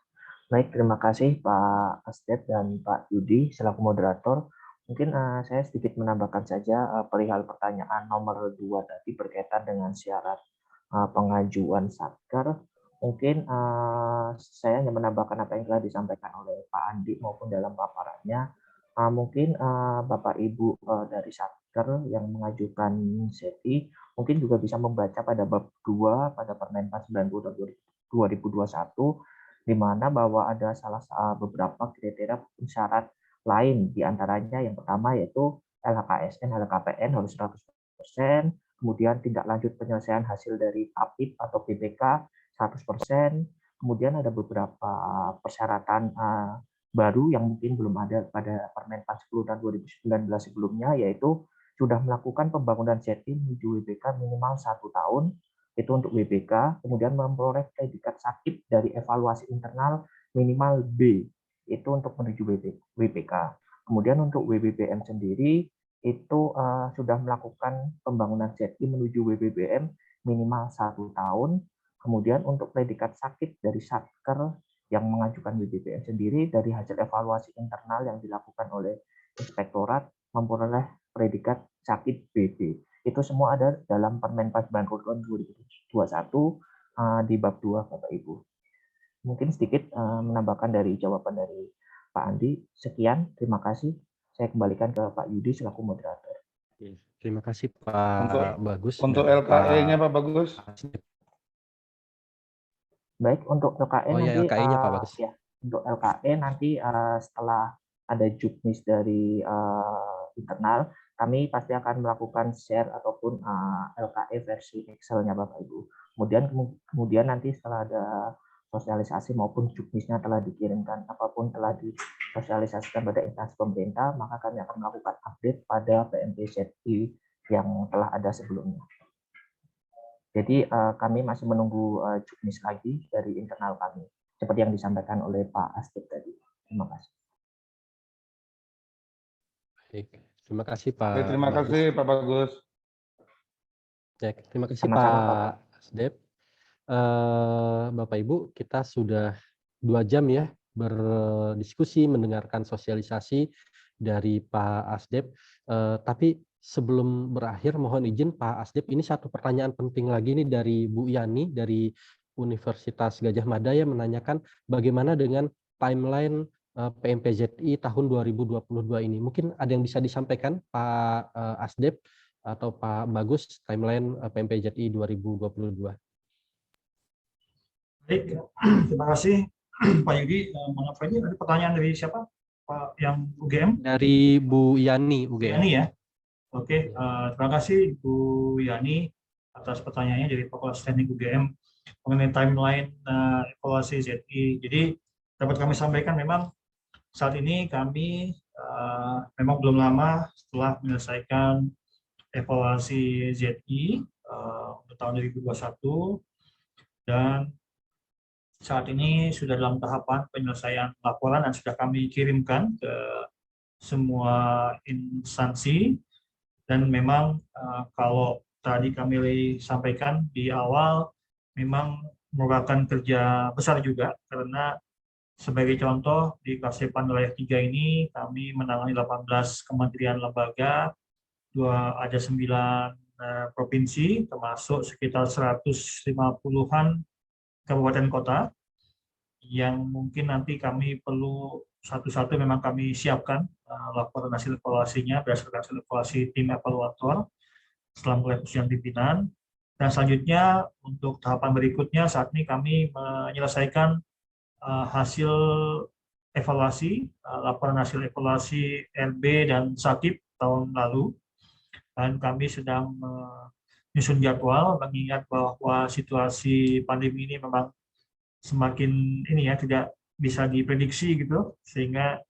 baik, terima kasih Pak Asdep dan Pak Yudi selaku moderator. Mungkin saya sedikit menambahkan saja perihal pertanyaan nomor 2 tadi berkaitan dengan syarat pengajuan satker. Mungkin saya hanya menambahkan apa yang telah disampaikan oleh Pak Andi maupun dalam paparannya. Mungkin Bapak Ibu dari satker yang mengajukan SETI mungkin juga bisa membaca pada bab 2 pada Permenpas 90 2021, di mana bahwa ada beberapa kriteria syarat lain, diantaranya yang pertama yaitu LHKSN, LHKPN harus 100%, kemudian tindak lanjut penyelesaian hasil dari APIP atau PPK 100%, kemudian ada beberapa persyaratan baru yang mungkin belum ada pada Permenpas 10 tahun 2019 sebelumnya, yaitu sudah melakukan pembangunan ZI menuju WBK minimal 1 tahun, itu untuk WBK, kemudian memperoleh predikat sakit dari evaluasi internal minimal B, itu untuk menuju WBK. Kemudian untuk WBBM sendiri, itu sudah melakukan pembangunan ZI menuju WBBM minimal 1 tahun, kemudian untuk predikat sakit dari satker yang mengajukan WBBM sendiri dari hasil evaluasi internal yang dilakukan oleh inspektorat memperoleh predikat sakit BB. Itu semua ada dalam Permenpas 90 tahun 2021 di bab 2, Bapak Ibu. Mungkin sedikit menambahkan dari jawaban dari Pak Andi. Sekian, terima kasih. Saya kembalikan ke Pak Yudi selaku moderator. Terima kasih Pak Bagus. Untuk LKE-nya Pak Bagus. Baik, untuk LKE nanti LKE-nya Pak Bagus. Ya, untuk LKE nanti setelah ada juknis dari internal, kami pasti akan melakukan share ataupun LKE versi Excel-nya Bapak Ibu. Kemudian nanti setelah ada sosialisasi maupun juknisnya telah dikirimkan, apapun telah disosialisasikan pada instansi pemerintah, maka kami akan melakukan update pada PMPZI yang telah ada sebelumnya. Jadi kami masih menunggu juknis lagi dari internal kami, seperti yang disampaikan oleh Pak Asdep tadi. Terima kasih. Baik, terima kasih Pak. Terima kasih Pak Bagus. Ya, terima kasih Sama-sama, Pak Asdep. Bapak Ibu, kita sudah 2 jam ya berdiskusi, mendengarkan sosialisasi dari Pak Asdep. Tapi sebelum berakhir, mohon izin Pak Asdep, ini satu pertanyaan penting lagi nih dari Bu Yani dari Universitas Gadjah Mada yang menanyakan bagaimana dengan timeline PMPZI tahun 2022 ini. Mungkin ada yang bisa disampaikan Pak Asdep atau Pak Bagus, timeline PMPZI 2022. Baik, terima kasih Pak Yudi. Maaf ini ada pertanyaan dari siapa? Pak yang UGM? Dari Bu Yani UGM. Yani ya. Oke, terima kasih Bu Yani atas pertanyaannya dari Fakultas Teknik UGM mengenai timeline evaluasi ZI. Jadi dapat kami sampaikan memang saat ini kami memang belum lama setelah menyelesaikan evaluasi ZI untuk tahun 2021 dan saat ini sudah dalam tahapan penyelesaian laporan dan sudah kami kirimkan ke semua instansi. Dan memang kalau tadi kami sampaikan di awal, memang merupakan kerja besar juga, karena sebagai contoh di Kasepan wilayah 3 ini kami menangani 18 kementerian lembaga, ada 9 provinsi, termasuk sekitar 150-an kabupaten kota, yang mungkin nanti kami perlu satu-satu memang kami siapkan laporan hasil evaluasinya berdasarkan hasil evaluasi tim evaluator setelah mulai penyusunan pimpinan. Dan selanjutnya untuk tahapan berikutnya saat ini kami menyelesaikan hasil evaluasi, laporan hasil evaluasi RB dan Sakip tahun lalu. Dan kami sedang menyusun jadwal mengingat bahwa situasi pandemi ini memang semakin ini ya tidak bisa diprediksi gitu, sehingga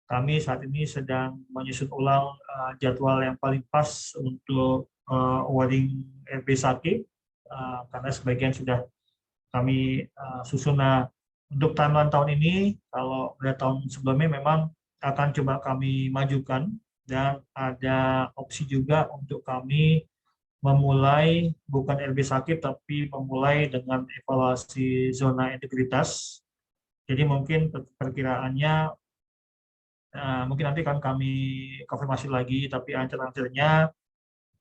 kami saat ini sedang menyusun ulang jadwal yang paling pas untuk awarding LB Sakib, karena sebagian sudah kami susun. Nah, untuk timeline tahun ini, kalau pada tahun sebelumnya memang akan coba kami majukan, dan ada opsi juga untuk kami memulai bukan LB Sakib tapi memulai dengan evaluasi zona integritas. Jadi mungkin perkiraannya mungkin nanti akan kami konfirmasi lagi, tapi ancer-ancernya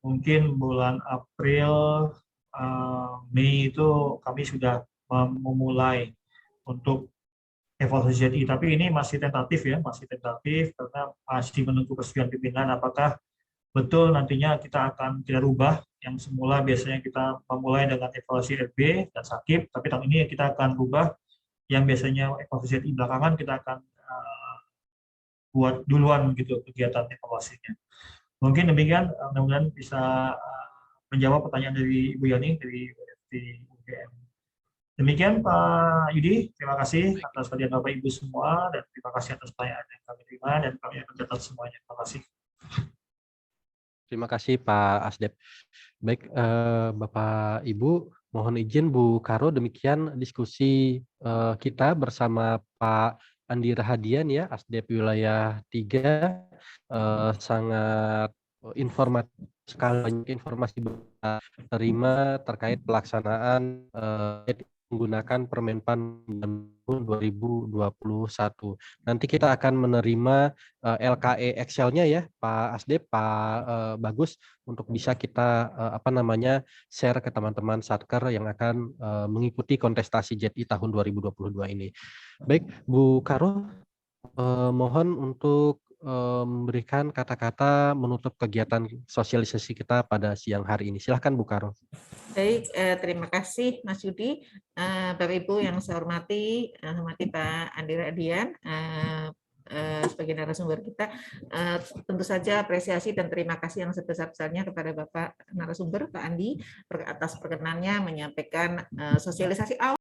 mungkin bulan April, Mei itu kami sudah memulai untuk evaluasi ZI. Tapi ini masih tentatif ya, masih tentatif karena masih menunggu persetujuan pimpinan apakah betul nantinya kita akan rubah yang semula biasanya kita memulai dengan evaluasi LB dan Sakib, tapi tahun ini kita akan rubah yang biasanya evaluasi ZI belakangan kita akan buat duluan gitu kegiatan evaluasinya. Mungkin demikian, mudah-mudahan bisa menjawab pertanyaan dari Ibu Yani dari UGM. Demikian Pak Yudi, terima kasih atas perhatian Bapak Ibu semua, dan terima kasih atas pertanyaan yang kami terima, dan kami akan mencatat semuanya. Terima kasih. Terima kasih Pak Asdep. Baik, Bapak Ibu, mohon izin Bu Karo, demikian diskusi kita bersama Pak Andi Rahadian ya, Asdep Wilayah 3, sangat informatif sekali, banyak informasi terima terkait pelaksanaan menggunakan Permenpan tahun 2021. Nanti kita akan menerima LKE Excel-nya ya, Pak Asdep, Pak Bagus, untuk bisa kita share ke teman-teman Satker yang akan mengikuti kontestasi ZI tahun 2022 ini. Baik, Bu Karo, mohon untuk memberikan kata-kata menutup kegiatan sosialisasi kita pada siang hari ini. Silahkan Bu Karo. Baik, terima kasih Mas Yudi. Bapak Ibu yang saya hormati Pak Andi Rahadian sebagai narasumber kita, tentu saja apresiasi dan terima kasih yang sebesar-besarnya kepada Bapak narasumber Pak Andi atas perkenannya menyampaikan sosialisasi awal